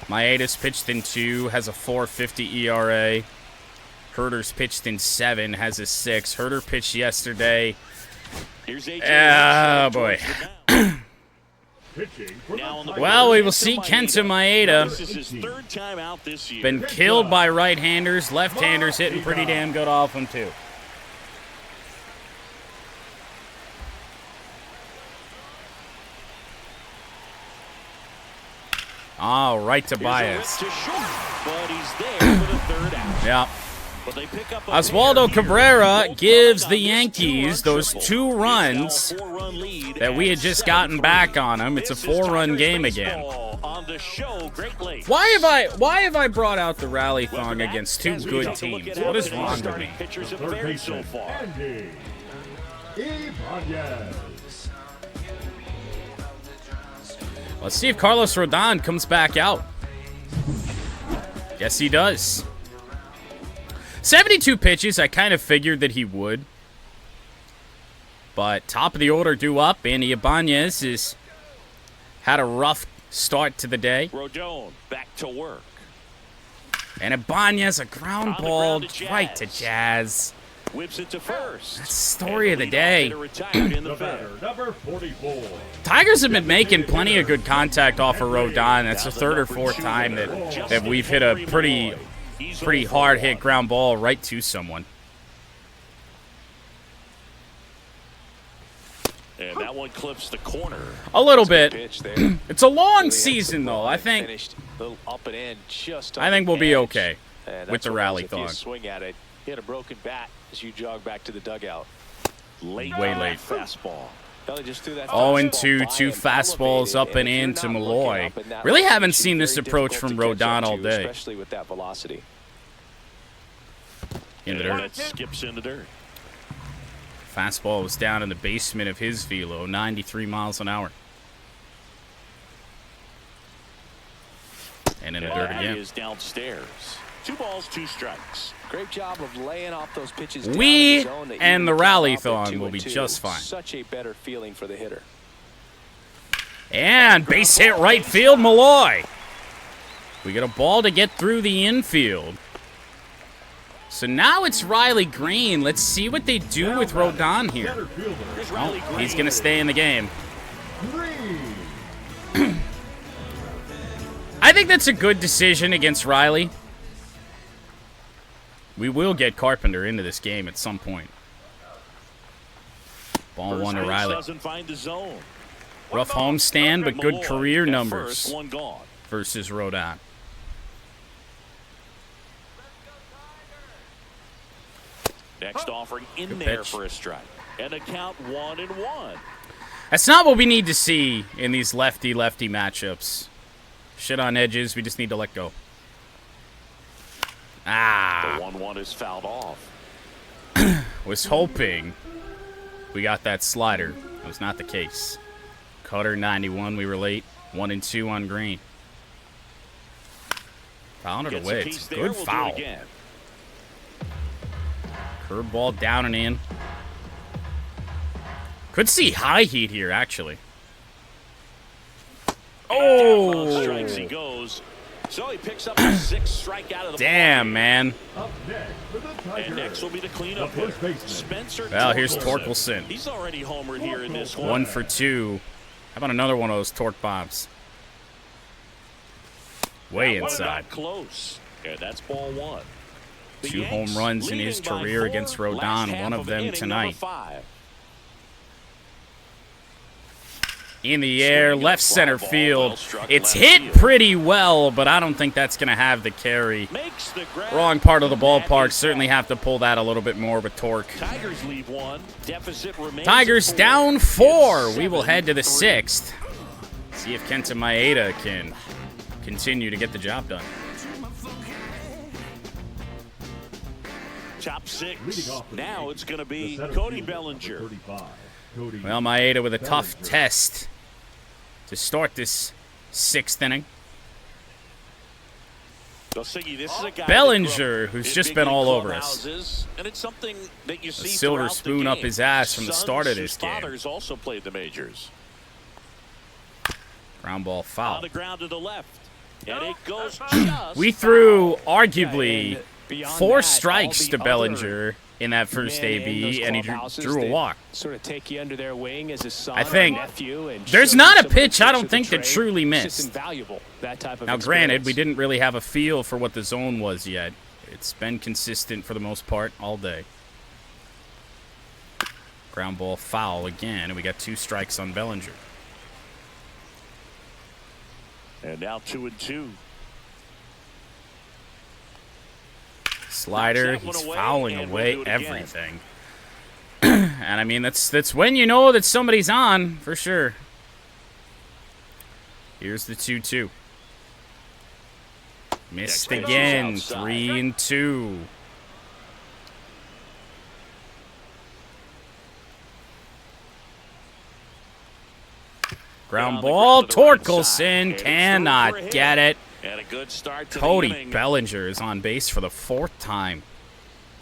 Maeda's pitched in 2, has a 4.50 ERA. Herder's pitched in 7, has a 6. Herder pitched yesterday. Oh, boy. Well, we will see Kenta Maeda. Been killed by right-handers. Left-handers hitting pretty damn good off him, too. Oh, right to Baez. Yeah. Oswaldo Cabrera gives the Yankees those 2 runs that we had just gotten back on them. It's a 4-run game again. Why have I brought out the rally thong against 2 good teams? What is wrong with me? Let's see if Carlos Rodon comes back out. Yes, he does. 72 pitches, I kind of figured that he would. But top of the order due up. Andy Ibanez has had a rough start to the day. Rodon back to work. And Ibanez, a ground ball right to Jazz. Whips it to first. That's the story of the day. The batter, number 44. Tigers have been making plenty of good contact off of Rodon. That's the 3rd or 4th time that we've hit a pretty hard hit ground ball right to someone. And that one clips the corner. A little bit. It's a long season, though. I think we'll be okay with the rally thong. Swing at it. He had a broken bat as you jog back to the dugout. Way late. Fastball. 0-2, 2 fastballs up and in to Malloy. Really haven't seen this approach from Rodon all day. Especially with that velocity. In the dirt. Skips in the dirt. Fastball was down in the basement of his velo, 93 miles an hour. And in the dirt again. He is downstairs. 2 balls, 2 strikes. Great job of laying off those pitches. We and the rally thong will be just fine. Such a better feeling for the hitter. And base hit right field, Malloy. We get a ball to get through the infield. So now it's Riley Green. Let's see what they do with Rodon here. Oh, he's going to stay in the game. I think that's a good decision against Riley. We will get Carpenter into this game at some point. Ball 1 to Riley. Rough homestand, but good career numbers versus Rodon. Next offering in there for a strike. And a count 1-1. That's not what we need to see in these lefty-lefty matchups. Shit on edges, we just need to let go. Ah. The 1-1 is fouled off. Was hoping we got that slider. That was not the case. Cutter 91, we were late. 1-2 on Green. Fouled it away. It's a good foul. Curveball down and in. Could see high heat here, actually. Oh! Strikes he goes. So he picks up a 6th strikeout of the damn, man. Up next for the Tigers. And next will be the cleanup hitter, Spencer. Well, here's Torkelson. He's already homered here in this one. 1 for 2. How about another one of those torque bombs? Way inside. Close. Yeah, that's ball 1. 2 home runs in his career against Rodon, one of them tonight. In the air, left center field. It's hit pretty well, but I don't think that's going to have the carry. Wrong part of the ballpark. Certainly have to pull that a little bit more with torque. Tigers leave 1. Deficit remains. Tigers down 4. We will head to the 6th. See if Kenta Maeda can continue to get the job done. Top 6. Now it's going to be Cody Bellinger. Well, Maeda with a tough test to start this 6th inning. Bellinger, who's just been all over us. And it's something that you see A silver throughout spoon the up game. his ass from the start of Sons this whose game. fathers also played the majors. Ground ball On foul. the ground to the left. And it goes just We threw arguably Beyond 4 that, strikes all to the Bellinger in that first men in those AB, and he clubhouses drew a that walk. Sort of take you under their wing as a son I think or nephew and there's show not you a some of the pitch I tricks don't of the think that trade. truly It's just missed. invaluable, that type of Now, granted, we experience. didn't really have a feel for what the zone was yet. It's been consistent for the most part all day. Ground ball foul again, and we got 2 strikes on Bellinger. And now 2-2. Slider, Knocks that he's one away, fouling and away we'll do it again. everything. And I mean, that's when you know that somebody's on, for sure. Here's the 2-2. Missed Next pitch is again, outside. 3-2. Ground On the ball, ground to the right side. Torkelson It's cannot through for a get hit. it. And a good start to Cody the inning. Bellinger is on base for the 4th time.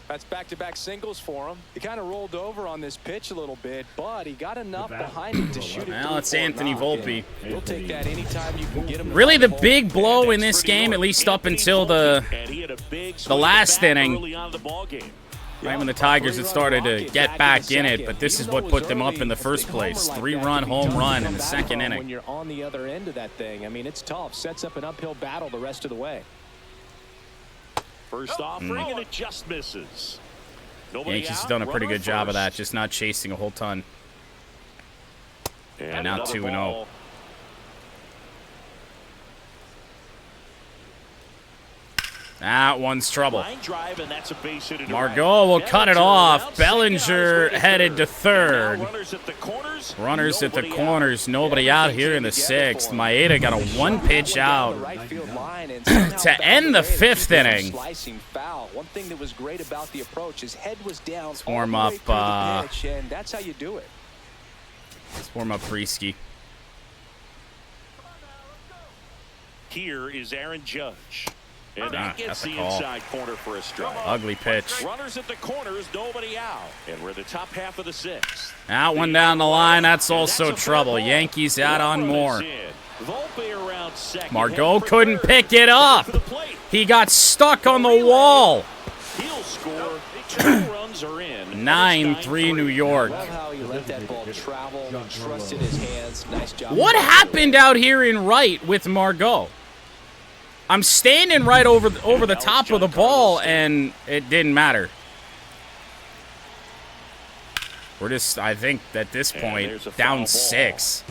That's back-to-back singles for him. He kind of rolled over on this pitch a little bit, but he got enough behind him to shoot it. Well, through it's for a Anthony knock, Volpe. and He'll take that anytime you can get him. to Really, the hole. big blow in this game, at least up until the And he had a big swing last back inning, early on in the ball game. right when the Tigers had started to get back in it, but this is what put them up in the first place. 3-run home run in the second When inning. you're on the other end of that thing, I mean, it's tough. Sets up an uphill battle the rest of the way. First offering, and it just misses. Nobody Yankees have out, done a pretty runner good job of that, first. just not chasing a whole ton. And now another 2-0. ball. That one's trouble. Line drive, and that's a base hit into Margot will right. cut it Bellinger off. around second, Bellinger on his way headed to And third. now runners at the corners. Runners at the nobody out. corners, nobody out here in the 6th. Maeda got a 1-pitch out to end the 5th inning. Slicing foul. One thing that was great about the approach, his head was down. Let's warm all the way up, through the pitch, and that's how you do it. Let's warm up Breesky. Here is Aaron Judge. And Ah, that gets that's a the call. inside corner for a strike. Ugly pitch. Runners at the corners, nobody out. And we're in the top half of the 6th. Out one down the line, that's also That's a trouble. foul ball. Yankees out on One more. is in. Volpe around second. Margot heading for couldn't third. pick it up. For the plate. He got stuck on the wall. He'll score. 2 runs are in. 9-3 New York. Love how he let that ball travel, trusted his hands. Nice job. What happened out here in right with Margot? I'm standing right over the top of the ball, and it didn't matter. We're just, I think, at this And point, there's a foul down ball. 6.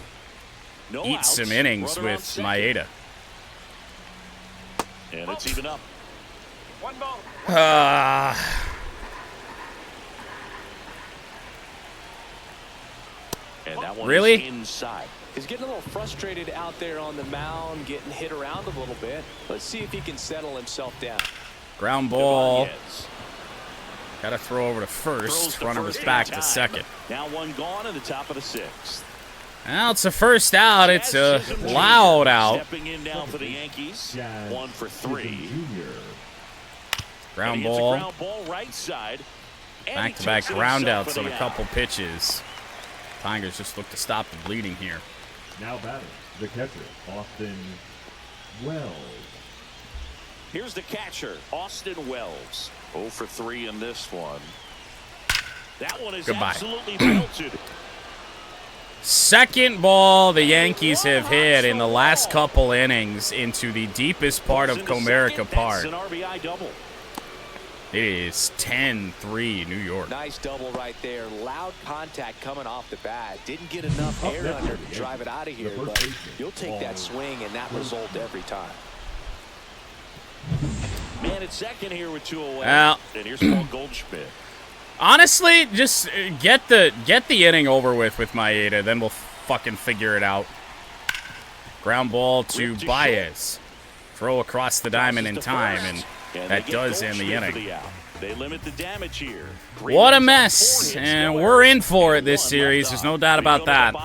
No Eat outs. some innings Runner on with second. Maeda. And it's even up. 1 ball. And that one Really? is inside. He's getting a little frustrated out there on the mound, getting hit around a little bit. Let's see if he can settle himself down. Ground ball. Ibanez Got to throw over to throws first. to Runner first was back in to time. second. Now one gone in the top of the 6th. Well, it's a first out. It's a Chaz Chisholm Jr. loud out. Stepping in now for the Yankees. Chaz 1 for 3. Jr. Ground And he hits a ball. ground ball right side. And he Back-to-back takes it himself groundouts for on a the couple out. pitches. Tigers just look to stop the bleeding here. Now batting, the catcher, Austin Wells. Here's the catcher, Austin Wells. 0 for 3 in this one. That one is Goodbye. absolutely belted. Second ball the Yankees have hit in the last couple innings into the deepest part of Into Comerica second, Park. that's an RBI double. It is 10-3 New York. Nice double right there. Loud contact coming off the bat. Didn't get enough air next under to to the drive it out of here, the first but baseman, you'll take that swing and that result every time. Man at second here with 2 away. Well, and here's Paul Goldschmidt. honestly, just get the inning over with Maeda, then we'll fucking figure it out. Ground ball to Ripped to Baez. Throw across the diamond in Tosses to time, first. and they that get does end the Goldschmidt inning. for the out. They limit the damage here. What a mess, and we're in for it this series. There's no doubt about that.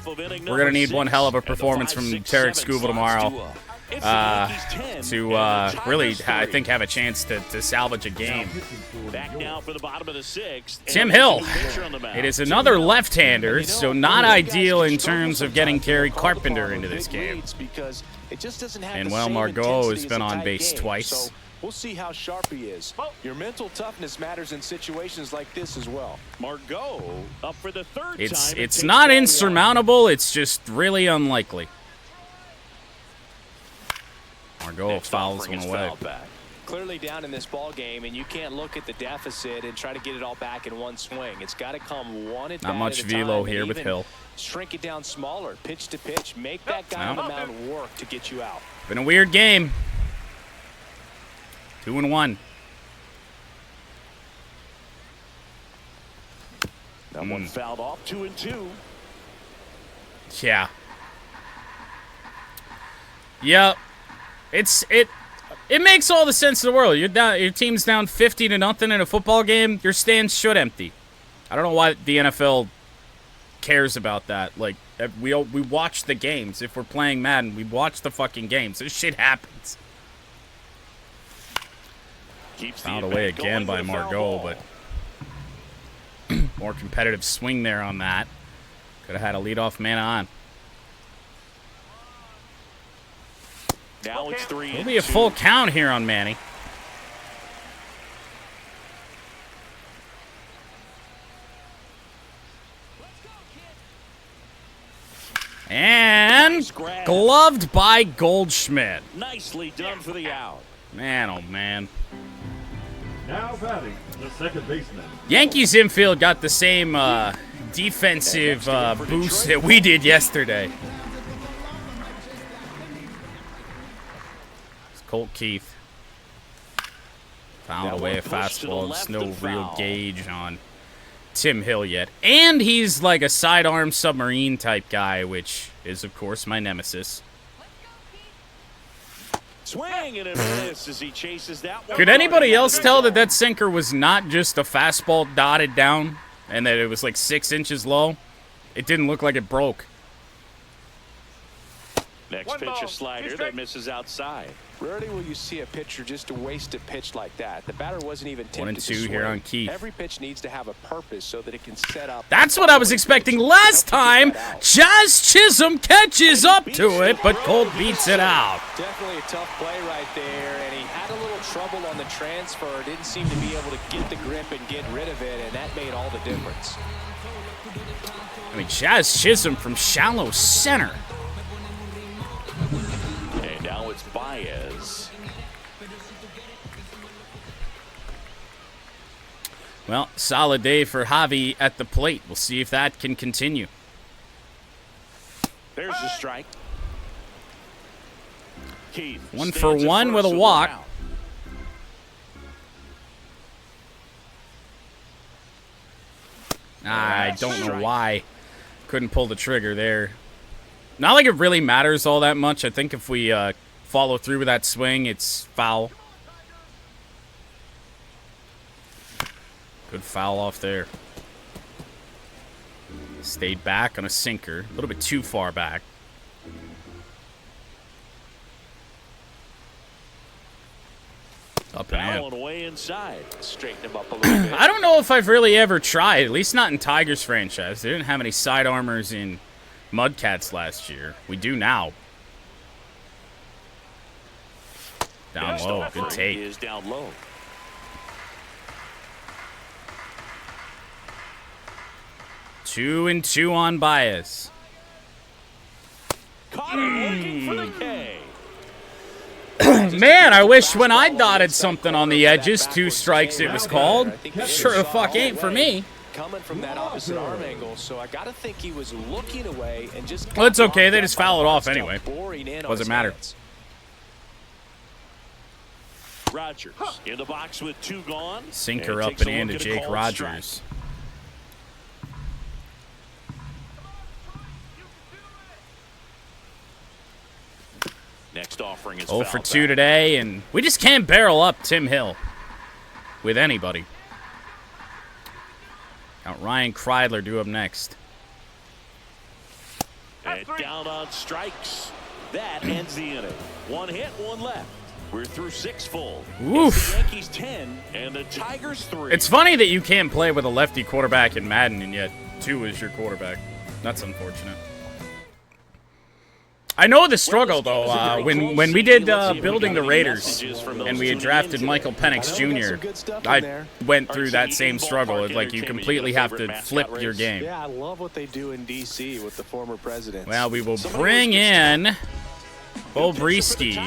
We're going to need one hell of a performance from Tarek Skubal tomorrow. to really, I think, have a chance to salvage a game. Back now for the bottom of the sixth. Tim Hill. It is another left-hander, so not ideal in terms of getting Kerry Carpenter into this game. And, well, Margot has been on base twice. We'll see how sharp he is. Your mental toughness matters in situations like this as well. Margot up for the third time. It's not insurmountable. It's just really unlikely. Margot fouls one away. Clearly down in this ball game, and you can't look at the deficit and try to get it all back in one swing. It's got to come one at Not much velo here with Hill. Shrink it down smaller, pitch to pitch. Make that guy on the mound work to get you out. Been a weird game. 2-1. That one fouled off. 2-2. Yeah. Yep. It makes all the sense in the world. Your team's down 50-0 in a football game. Your stands should empty. I don't know why the NFL cares about that. Like, we watch the games. If we're playing Madden, we watch the fucking games. This shit happens. Fouled away again by Margot, but more competitive swing there on that. Could have had a leadoff man on. Now it's 3-2. It'll be a full count here on Manny. And gloved by Goldschmidt. Nicely done for the out. Man, oh man. Now batting, the second baseman. Yankees infield got the same defensive boost that we did yesterday. It's Colt Keith. Fouled away a fastball. There's no real gauge on Tim Hill yet. And he's like a sidearm submarine type guy, which is, of course, my nemesis. Swing and a miss as he chases that one. Could anybody else tell that that sinker was not just a fastball dotted down and that it was like 6 inches low? It didn't look like it broke. Next pitch, a slider that misses outside. Rarely will you see a pitcher just waste a pitch like that. The batter wasn't even tempted 1-2 to swing. here on Keith. Every pitch needs to have a purpose so that it can set up. That's what I was expecting last time. Jazz Chisholm catches up to it, but Colt beats it out. Definitely a tough play right there, and he had a little trouble on the transfer. Didn't seem to be able to get the grip and get rid of it, and that made all the difference. I mean, Jazz Chisholm from shallow center. And now it's Baez. Well, solid day for Javi at the plate. We'll see if that can continue. There's the strike. Keith 1 for 1 with a walk. I don't know why. Couldn't pull the trigger there. Not like it really matters all that much. I think if we follow through with that swing, it's foul. Good foul off there. Stayed back on a sinker. A little bit too far back. Up and in. Away inside. Straighten him up a little bit. I don't know if I've really ever tried, at least not in Tigers franchise. They didn't have any side armors in Mudcats last year. We do now. Down low. Good take. Is down low. 2-2 on Baez. Caught him looking for the K. Man, I wish when I dotted something on the edges, 2 strikes it was called. Sure the fuck ain't for me. Coming from that opposite arm angle, so I gotta think he was looking away and just. Well, it's okay. They just foul it off anyway. Doesn't matter. Rogers in the box with 2 gone. Sinker up and in to Jake Rogers. Next offering is 0 for 2 today, and we just can't barrel up Tim Hill with anybody. Got Ryan Kreidler due up next. And down on strikes. That ends the inning. One hit, one left. We're through 6 full. Oof. It's the Yankees 10 and the Tigers 3. It's funny that you can't play with a lefty quarterback in Madden, and yet 2 is your quarterback. That's unfortunate. I know the struggle, though. When we did building the Raiders, and we had drafted Michael Penix Jr., I went through that same struggle. It's like you completely have to flip your game. Yeah, I love what they do in D.C. with the former president. Well, we will bring in Bo Brisky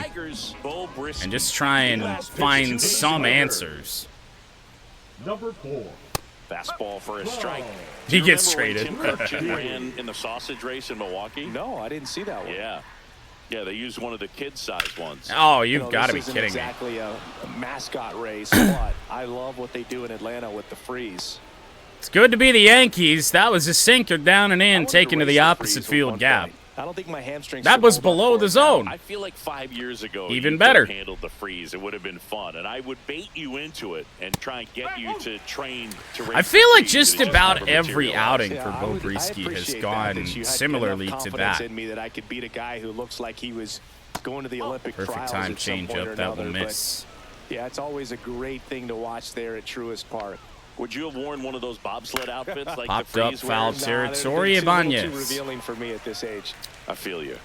and just try and find some answers. Number 4. Fastball for a strike. He gets traded. Tim Kirkjian ran in the sausage race in Milwaukee? No, I didn't see that one. Yeah. Yeah, they used one of the kid-sized ones. Oh, you've got to be kidding me. Exactly a mascot race, but I love what they do in Atlanta with the freeze. It's good to be the Yankees. That was a sinker down and in, taken to the opposite field gap. I don't think my hamstrings. That was below the zone. I feel like 5 years ago, Even you better. handled the freeze. It would have been fun, and I would bait you into it and try and get you to train to race. I feel like the freeze, just and it about never every materialized. outing for Bo Brisky has gone similarly to that. In me that I could beat a guy who looks like he was going to the Olympic Perfect trials time at some change point up. or That will another, miss. but yeah, it's always a great thing to watch there at Truist Park. Would you have worn one of those bobsled outfits like Popped the up, freeze foul wears? territory. It's a little too Ibanez. revealing for me at this age. I feel you.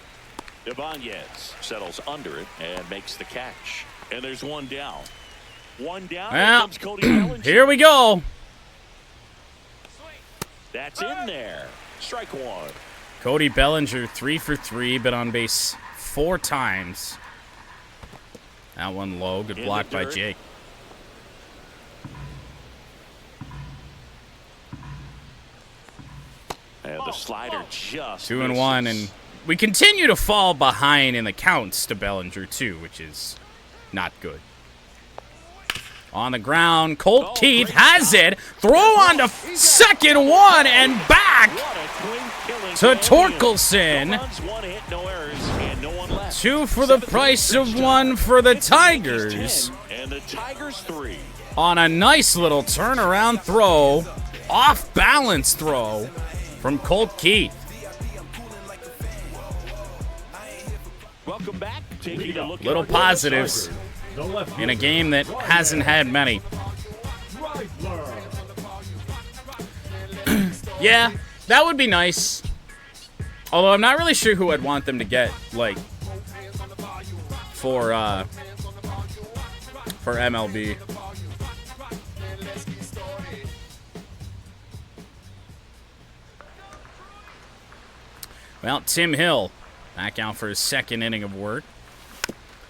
Ibanez settles under it and makes the catch. And there's one down. One down. Here Well, comes Cody Bellinger. here we go. That's in there. Strike one. Cody Bellinger, 3 for 3, been on base 4 times. That one low. Good In block the by dirt. Jake. And the slider just 2 and 1, misses. and we continue to fall behind in the counts to Bellinger too, which is not good. On the ground, Colt Keith has it. Throw on to second one and back What a clean killing to goal here. Torkelson. No runs, 1 hit, no errors, and no one left. 2 for the price of 1 for the Tigers. 10, and the Tigers 3. On a nice little turnaround throw, off balance throw from Colt Keith. Welcome back. Taking a look Little at positives The left in a game that hasn't had many. Chrysler. Yeah, that would be nice. Although I'm not really sure who I'd want them to get, like, for MLB. Well, Tim Hill back out for his second inning of work.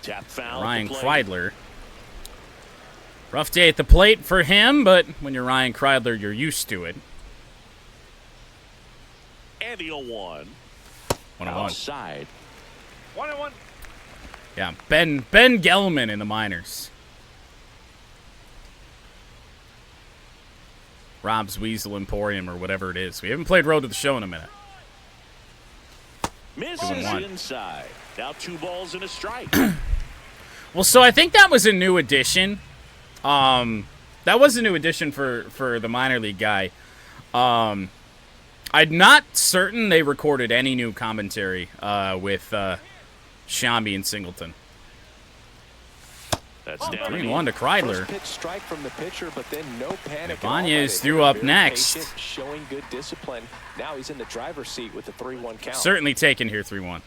Tap foul. Ryan at the plate. Kreidler. Rough day at the plate for him, but when you're Ryan Kreidler, you're used to it. And the 0-1. 1-1. Outside. 1-1. Yeah, Ben Gelman in the minors. Rob's Weasel Emporium or whatever it is. We haven't played Road to the Show in a minute. Misses 2-1. inside. Now 2 balls and a strike. Well, so I think that was a new addition. That was a new addition for the minor league guy. I'm not certain they recorded any new commentary with Shambi and Singleton. That's down. 3-1 to Kreidler. First pitch strike from the pitcher, but then no panic. Ibanez threw up Very next. patient, showing good discipline. Now he's in the driver's seat with the 3-1 count. Certainly taken here, 3-1.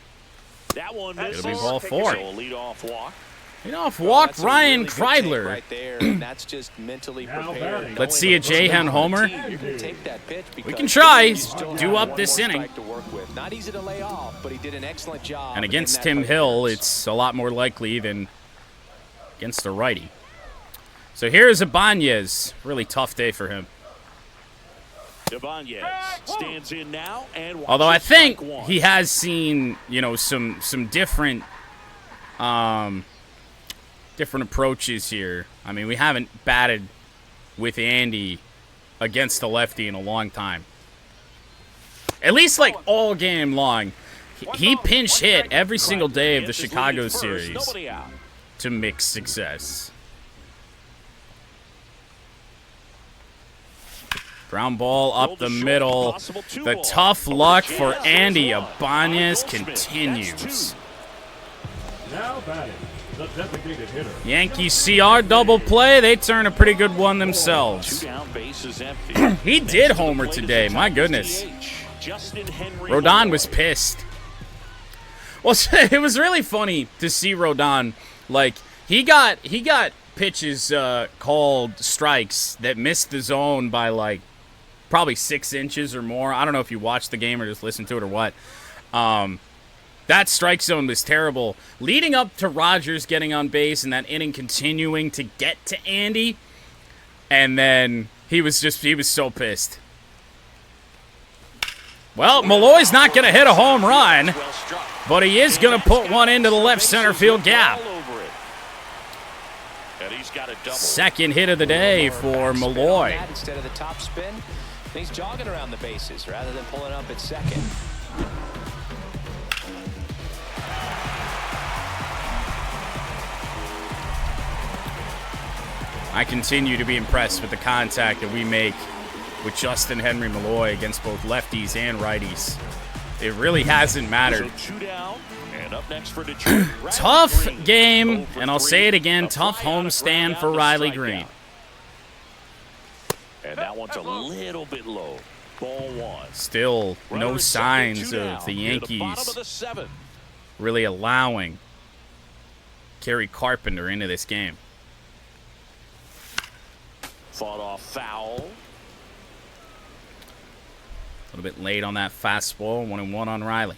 That one misses. It'll be ball 4. So a leadoff walk. Leadoff Well, walk, that's a Ryan really good take Kreidler. right there, and that's just mentally Now prepared. batting. Let's see a Jayhan homer. You can take that pitch because can try. you still Do have up one this more inning. strike to work with. Not easy to lay off, but he did an excellent job. And in against that Tim plate Hill, appearance. it's a lot more likely than against a righty. So here's Ibanez. Really tough day for him. Ibanez stands in now and Although I watches think strike 1. he has seen, some different different approaches here. I mean, we haven't batted with Andy against a lefty in a long time. At least like all game long. He pinch hit every single day of the Is leading Chicago first, series nobody out. to mixed success. Ground ball up the middle. The tough luck for Andy Ibanez continues. Now batting, the designated hitter. Yankees CR double play. They turn a pretty good one themselves. 2 down, base is empty. He did homer today. My goodness. Rodon was pissed. Well, it was really funny to see Rodon. Like, he got pitches called strikes that missed the zone by, like, probably 6 inches or more. I don't know if you watched the game or just listened to it or what. That strike zone was terrible. Leading up to Rogers getting on base and that inning continuing to get to Andy, and then he was so pissed. Well, Malloy's not going to hit a home run, but he is going to put one into the left center field gap. Second hit of the day for Malloy. Instead of the top spin, he's jogging around the bases rather than pulling up at second. I continue to be impressed with the contact that we make with Justin Henry Malloy against both lefties and righties. It really hasn't mattered. So 2 down, and up next for Detroit. Tough game, and I'll say it again, tough homestand for Riley Green. And that one's a little bit low. Ball 1. Still no signs of the Yankees really allowing Kerry Carpenter into this game. Fought off foul. A little bit late on that fastball. 1-1 on Riley.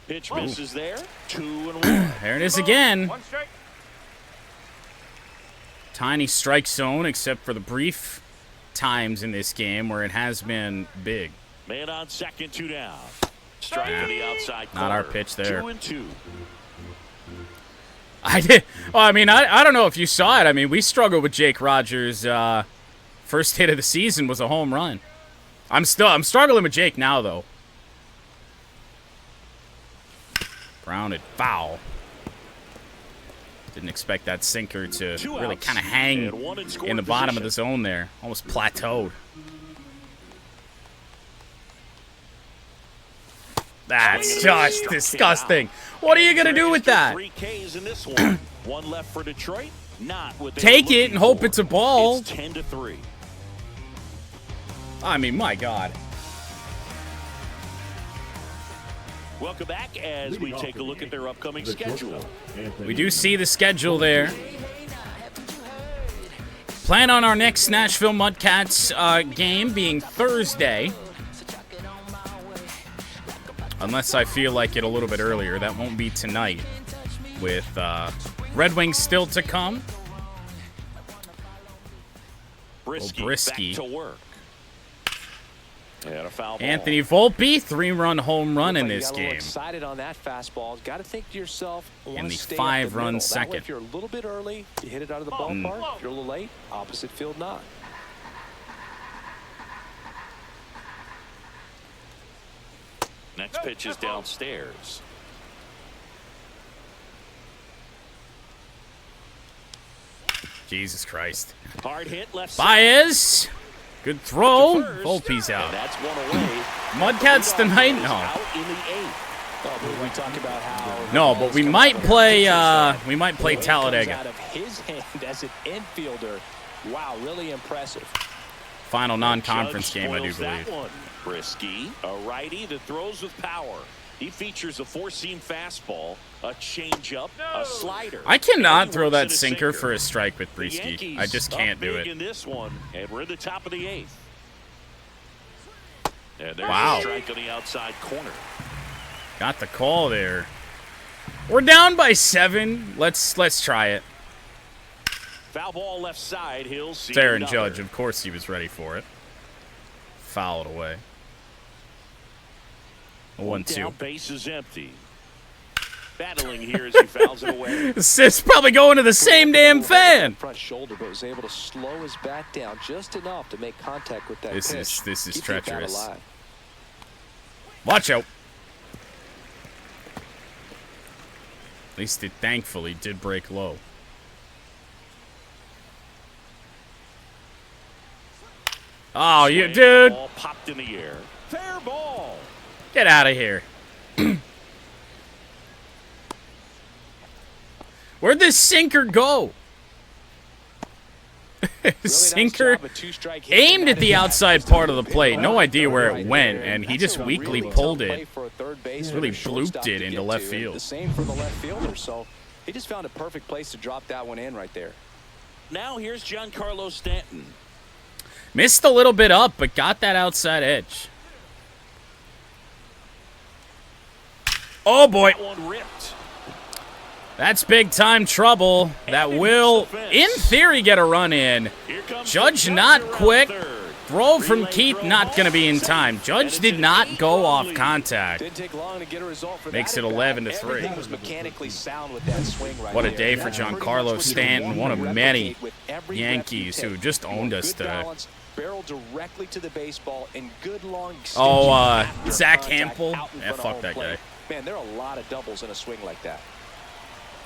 Pitch misses there. 2-1. There it is again. 1 strike. Tiny strike zone, except for the brief times in this game where it has been big. Man on second, 2 down. Strike to the outside corner. Not our pitch there. 2-2. I did. Well, I mean, I don't know if you saw it. I mean, we struggled with Jake Rogers. First hit of the season was a home run. I'm struggling with Jake now, though. Grounded foul. Didn't expect that sinker to really kind of hang in the bottom of the zone there. Almost plateaued. That's just disgusting. What are you going to do with that? 3 Ks in this one. One left for Detroit. Not what they Take were it and looking hope for. it's a ball. It's 10-3. I mean, my God. Welcome back as we take a look at their upcoming schedule. We do see the schedule there. Plan on our next Nashville Mudcats game being Thursday. Unless I feel like it a little bit earlier. That won't be tonight. With Red Wings still to come. Brisky back to work. And a foul ball. Anthony Volpe, 3-run home run in this game. Excited on that fastball. Got to think to yourself. In the 5-run second. If you're a little bit early, you hit it out of the ballpark. If you're a little late, opposite field not. Next pitch is downstairs. Jesus Christ. Hard hit left. Baez. Good throw. Volpe's out. And that's one away. Mudcats tonight? No. Out in the 8th. We talk about how No, but we might play Talladega. Out of his hand as an infielder. Wow, really impressive. Final non-conference game, I do Spoils that believe. one. Brisky, a righty that throws with power. He features a 4-seam fastball, a changeup, a slider. I cannot He throw works that in a sinker for a strike with The Brisky. Yankees I just up can't do big it. in this one, and we're in the top of the 8th. And there's Wow. a strike on the outside corner. Got the call there. We're down by 7. Let's try it. Foul ball left side. He'll see It's Aaron another. Judge. Of course he was ready for it. Fouled away. A 1-2. Down, base is empty. Battling here as he fouls it away. It's probably going to the same damn fan. Front shoulder, but was able to slow his back down just enough to make contact with that This pitch. is Keep that bat treacherous. alive. Watch out. At least it thankfully did break low. Oh, you Swing, dude. Ball popped in the air. Fair ball. Get out of here. Where'd this sinker go? Sinker aimed at the outside part of the plate. No idea where it went, and he just weakly pulled it. Really blooped it into left field. The same for the left fielder, so he just found a perfect place to drop that one in right there. Now here's Giancarlo Stanton. Missed a little bit up, but got that outside edge. Oh, boy. That one ripped. That's big-time trouble. That will, in theory, get a run in. Judge not quick. Throw from Keith not going to be in time. Judge did not go off contact. Makes it 11-3. What a day for Giancarlo Stanton, one of many Yankees who just owned us today. Oh, Zach Hampel. Yeah, fuck that guy. Man, there are a lot of doubles in a swing like that.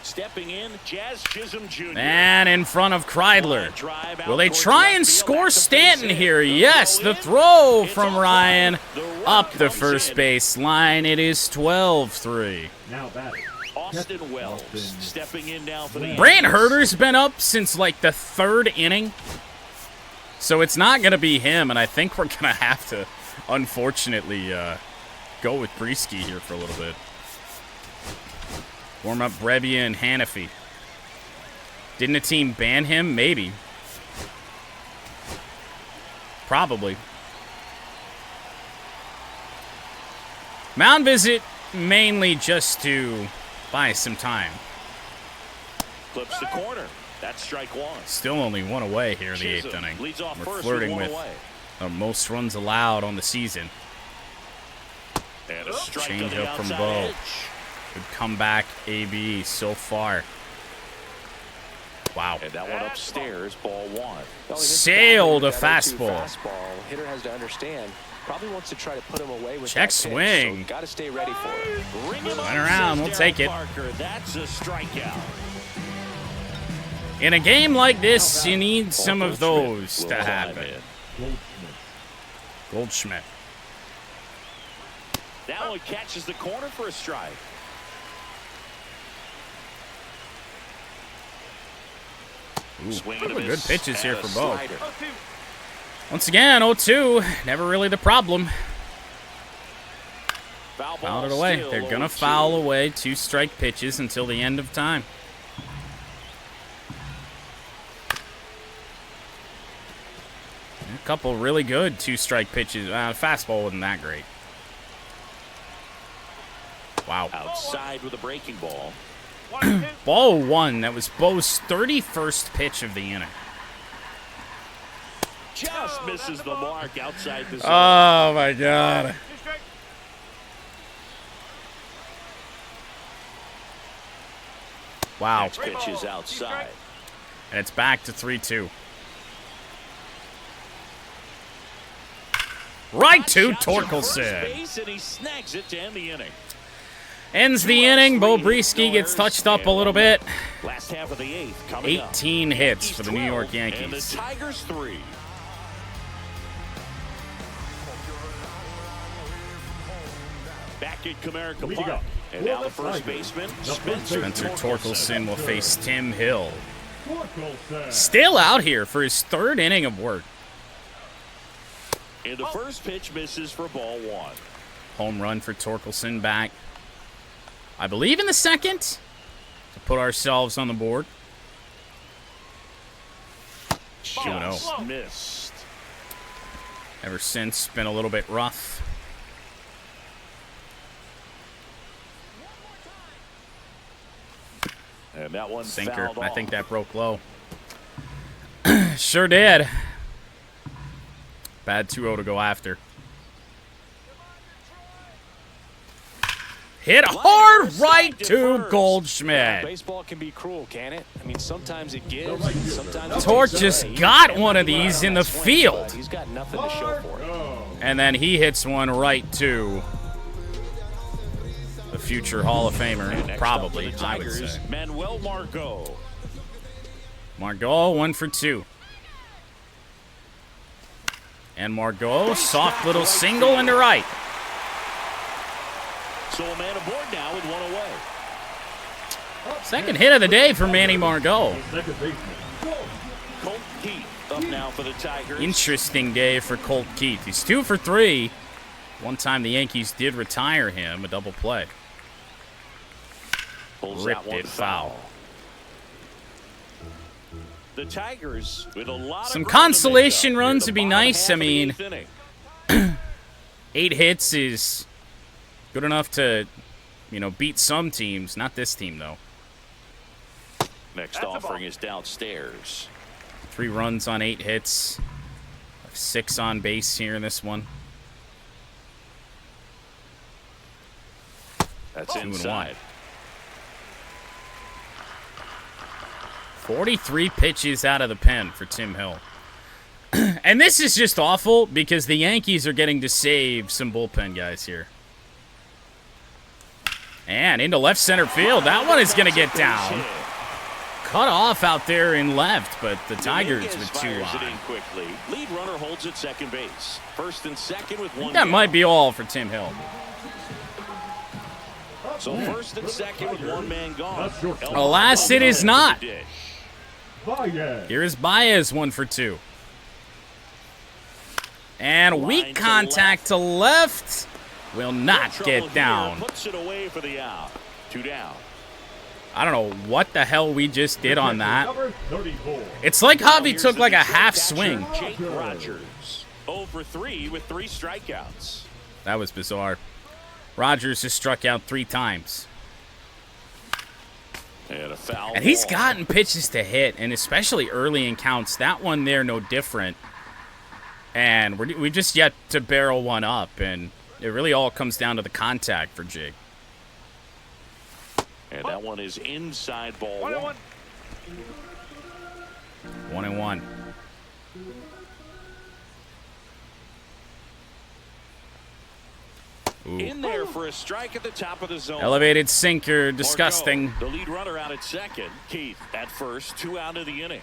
Stepping in, Jazz Chisholm Jr. And in front of Kreidler. Will they try and score Stanton here? Yes, the throw from Ryan up the first base line. It is 12-3. Now batting. Austin Wells stepping in now for the Brant Herter's been up since like the 3rd inning. So it's not going to be him, and I think we're going to have to, unfortunately, go with Brieske here for a little bit. Warm up Brebbia and Hannafy. Didn't a team ban him? Maybe. Probably. Mound visit mainly just to buy some time. Flips the corner. That's strike one. Still only one away here in the 8th inning. We're flirting with the most runs allowed on the season. And a strike Change on the up from outside Bo. edge. Good comeback, AB, so far. Wow. And that one upstairs, ball one. Sailed a fastball. Hitter has to understand. Probably wants to try to put him away with Check that pitch, swing. so got to stay ready for it. Ring him Went around, we'll take it. Parker. That's a strikeout. In a game like this, you need some of those to happen. Goldschmidt. That one catches the corner for a strike. Ooh, Swing couple and a of good miss pitches here and a for Bo. slider. Once again, 0-2. Never really the problem. Foul Fouled it ball away. still They're going to 0-2. foul away 2 strike pitches until the end of time. A couple really good 2 strike pitches. Fastball wasn't that great. Wow. Outside with a breaking ball. Ball 1. That was Bo's 31st pitch of the inning. Just misses the mark outside the zone. Oh, my God. Wow. Next pitch is outside. And it's back to 3-2. Right to Shots from first Torkelson. base, and he snags it to end the inning. Ends the inning. Bo Brieske gets touched up a little bit. Last half of the 8th coming up. 18 hits for the New York 12, Yankees. And the Tigers 3. Back at Comerica Park. And now the first baseman, Spencer Torkelson will face Tim Hill. Torkelson. Still out here for his 3rd inning of work. And the first pitch misses for ball 1. Home run for Torkelson back, I believe, in the 2nd to put ourselves on the board. 2-0. Just missed. Ever since, been a little bit rough. And that one Sinker. fouled I think off. that broke low. Sure did. Bad 2-0 to go after. Hit hard right to Goldschmidt. Baseball can be cruel, can it? I mean, sometimes it gives, sometimes it Torque takes just away. got one of these in the field. He's got nothing to show for it. And then he hits one right to the future Hall of Famer, Next probably, up for the I would Tigers, say. Manuel Margot. Margot, 1 for 2. And Margot, soft little single into right. So a man aboard now with one away. Second hit of the day for Manny Margot. Second baseman. Colt Keith up now for the Tigers. Interesting day for Colt Keith. He's 2 for 3. One time the Yankees did retire him, a double play. Pulls Ripped that one it foul. The Tigers with a lot Some of ground to consolation make up runs here would be in the bottom nice. half I of the mean, eighth inning. 8 hits is good enough to, beat some teams. Not this team, though. Next offering is downstairs. 3 runs on 8 hits. 6 on base here in this one. That's 2 and 1. inside. 43 pitches out of the pen for Tim Hill. And this is just awful because the Yankees are getting to save some bullpen guys here. And into left center field. That one is going to get down. Cut off out there in left, but the Tigers with 2 on. Quickly. Lead runner holds at second base. First and second with one. That might be all for Tim Hill. So first and second with one man gone. Alas, it is not. Baez. Here is Baez, 1 for 2. And weak contact to left. Will not get down. Puts it away for the out. 2 down. I don't know what the hell we just did on that. Number 34. It's like Javi took like a half swing. Jake Rogers. 0 for 3 with 3 strikeouts. That was bizarre. Rogers has struck out 3 times. And a foul. And he's ball. gotten pitches to hit, and especially early in counts. That one there, no different. And we've just yet to barrel one up, and it really all comes down to the contact for Jake. And that one is inside ball 1. 1-1. Ooh. In there for a strike at the top of the zone. Elevated sinker, disgusting. Margot, the lead runner out at second. Keith at first, 2 out of the inning.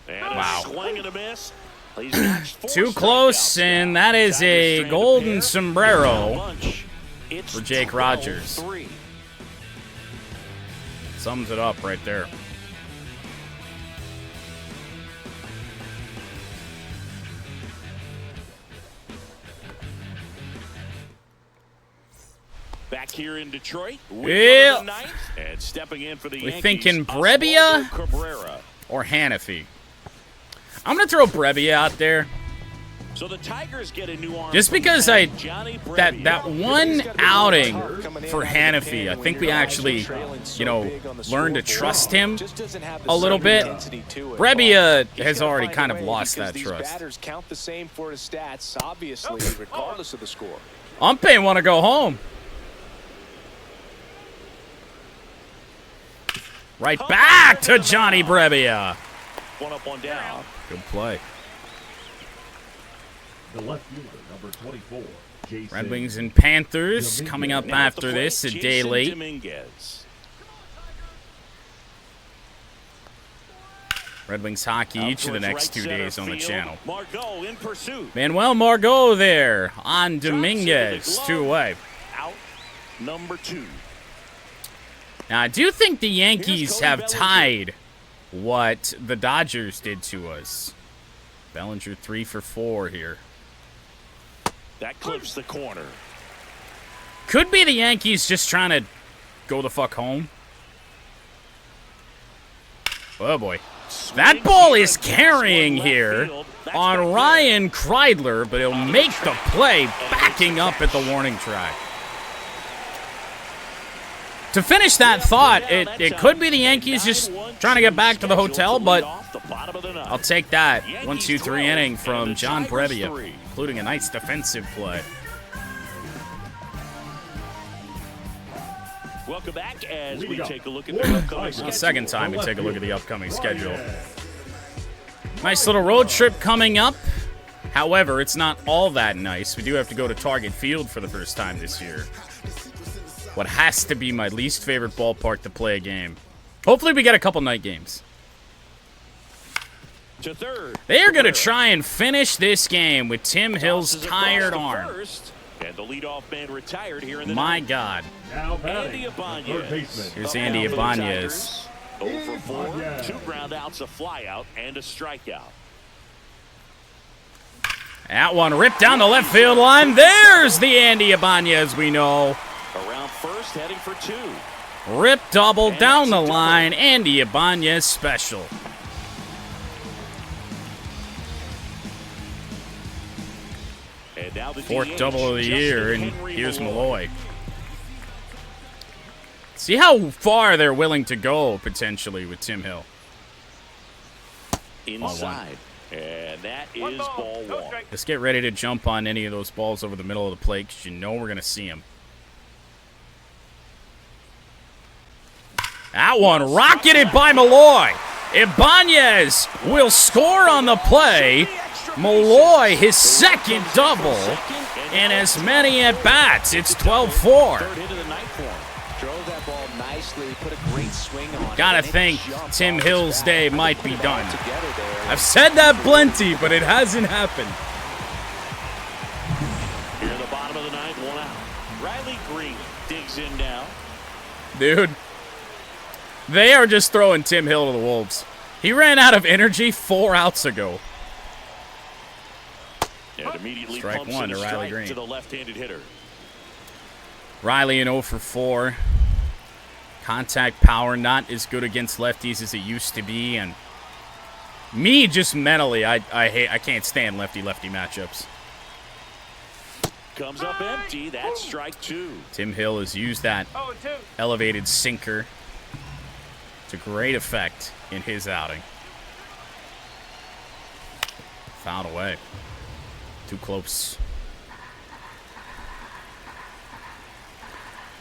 And Wow. a swing and a miss. He's notched 4 Too close, strikeouts and now. that is Tigers a strand golden pair. sombrero It's for Jake Rogers. 12-3. Sums it up right there. Back here in Detroit. Yeah. And stepping in for the We Yankees, thinking Brebbia? Oswaldo Cabrera. Or Hannafy. I'm going to throw Brebbia out there. So the Tigers get a new arm Just from because Johnny Brebbia. that one outing for Hannafy, I think we actually, learned to trust him a little bit. Brebbia has already kind of lost that trust. Batters count the same for his stats, obviously, regardless of the score. Umpe want to go home. Right back to Johnny Brebbia. 1 up, 1 down. Good play. The left fielder, number 24. Jason Red Wings and Panthers Dominguez. coming up Now at the after plate, this, a day Jason late. Dominguez. Red Wings hockey Out each of the towards next right 2 center days on the field. channel. Margot in pursuit. Manuel Margot there on Drops into the Dominguez, glove. 2 away. Out number 2. Now, I do think the Yankees Cody have Bellinger. tied what the Dodgers did to us. Bellinger 3 for 4 here. That clips the corner. Could be the Yankees just trying to go the fuck home. Oh, boy. That ball is carrying here on Ryan Kreidler, but he'll make the play backing up at the warning track. To finish that thought, it could be the Yankees just trying to get back to the hotel, but I'll take that 1-2-3 inning from John Brebbia, including a nice defensive play. Welcome back as we we go. take a look at the upcoming The schedule. second time we take a look at the upcoming schedule. Nice little road trip coming up. However, it's not all that nice. We do have to go to Target Field for the first time this year. What has to be my least favorite ballpark to play a game. Hopefully we get a couple night games. To third. They are going to try and finish this game with Tim Hill's tired arm. First, and the leadoff man retired here in the My ninth. God. Now batting, Andy third Ibanez. baseman. Here's Andy Ibanez. 0 for 4, Ibanez. 2 groundouts, a flyout, and a strikeout. That one ripped down the left field line. There's the Andy Ibanez we know. Around first, heading for 2. Rip double down the line. Andy Ibanez special. And now the Fourth DH, double of the Justin year, and Henry here's Malloy. Malloy. See how far they're willing to go, potentially, with Tim Hill. Inside. And that is One ball, ball no 1. strike. Let's get ready to jump on any of those balls over the middle of the plate, because you know we're going to see them. That one rocketed by Malloy. Ibanez will score on the play. Malloy, his second double, and as many at-bats. It's 12-4. Third hit of the night for him. Drove that ball nicely, put a great swing on it. Gotta and it think jumped Tim off his Hill's bat. day might be Put it done. all together there. I've said that plenty, but it hasn't happened. Here in the bottom of the ninth, 1 out. Riley Green digs in now. Dude, they are just throwing Tim Hill to the wolves. He ran out of energy 4 outs ago. And immediately Strike pumps one in a to Riley strike Green. to the left-handed hitter. Riley in 0 for 4. Contact power not as good against lefties as it used to be, and me just mentally, I can't stand lefty-lefty matchups. Comes up empty. That's strike 2. Tim Hill has used that 0-2. elevated sinker to great effect in his outing. Fouled away. Too close.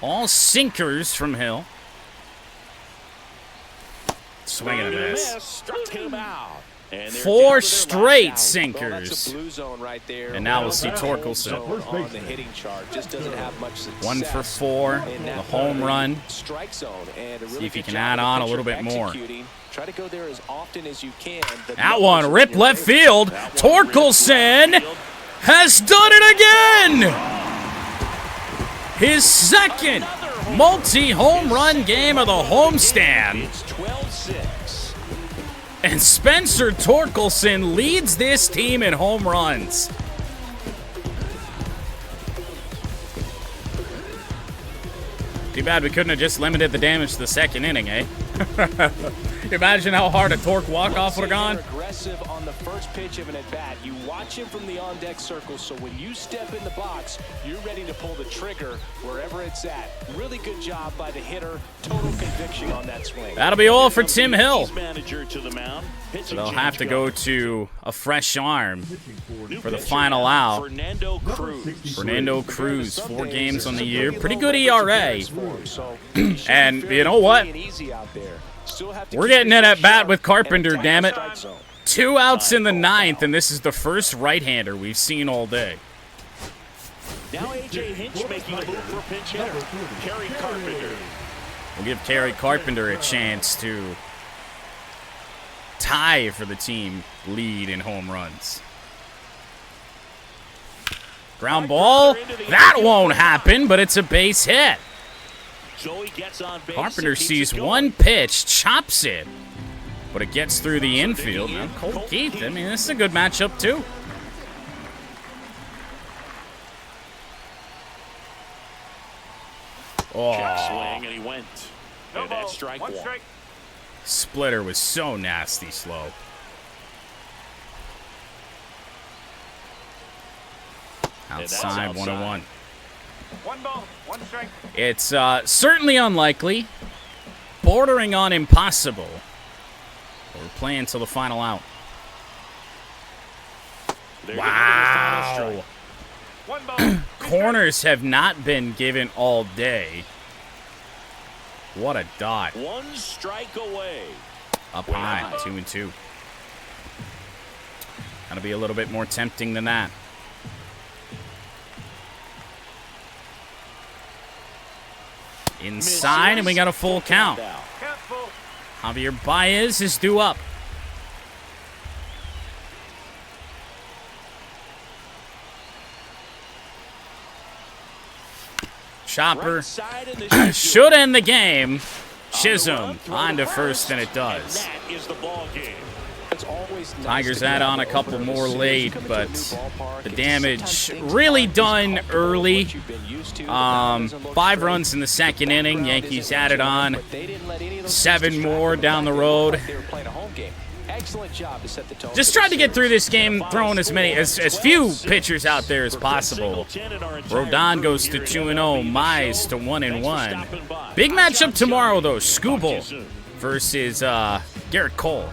All sinkers from Hill. Swinging a miss. Struck him out. And they're 4 down to their straight last out. Well, that's sinkers. a blue zone right there. And now we'll Well, see that Torkelson. zone First on the baseman. hitting chart just doesn't have much success. 1 for 4. in that The home run. strike zone, and a See really if he good can job add of the on a pitcher little bit more. executing. Try to go there as often as you can. The That one numbers ripped in your left favor. field. That one ripped Torkelson left field. has done it again. His second multi-home run game of the homestand. It's 12-6. And Spencer Torkelson leads this team in home runs. Too bad we couldn't have just limited the damage to the second inning, eh? Imagine how hard a torque walk-off would have gone. They're aggressive on the first pitch of an at-bat. You watch him from the on-deck circle, so when you step in the box, you're ready to pull the trigger wherever it's at. Really good job by the hitter. Total conviction on that swing. That'll be all for Tim Hill. Yankees manager to the mound. Pitching They'll change have to go comes. to a fresh arm New for the pitcher final now, out. Fernando Cruz. Fernando Cruz, 4 games on the year. Pretty good ERA. So, And you know what? We're getting it at bat with Carpenter, damn it. 2 outs in the 9th, and this is the first right-hander we've seen all day. Now A.J. Hinch making a move for a pinch hitter. Kerry Carpenter. We'll give Kerry Carpenter a chance to tie for the team lead in home runs. Ground ball. That won't happen, but it's a base hit. Joey gets on base. Carpenter and keeps sees it going. one pitch, chops it, but it gets through the infield. Now, Colt Keith, I mean, this is a good matchup, too. Check Oh, swing, and he went. No And ball. that's strike 1 one. strike. splitter was so nasty slow. Outside, outside. 101. 1 ball. 1 strike. It's certainly unlikely, bordering on impossible. But we're playing till the final out. They're gonna get the final strike. One ball. 2 Corners have not been given all day. What a dot. 1 strike away. Up high, 2-2. Gotta be a little bit more tempting than that. Inside, and we got a full count. Count full. Javier Baez is due up. chopper. Should end the game. Chisholm on to first, and it does. Tigers add on a couple more late, but the damage really done early. 5 runs in the second inning. Yankees added on 7 more down the road. Just tried to get through this game, throwing as few pitchers out there as possible. Rodon goes to 2-0, Mize to 1-1. Big matchup tomorrow though, Skubal versus Garrett Cole.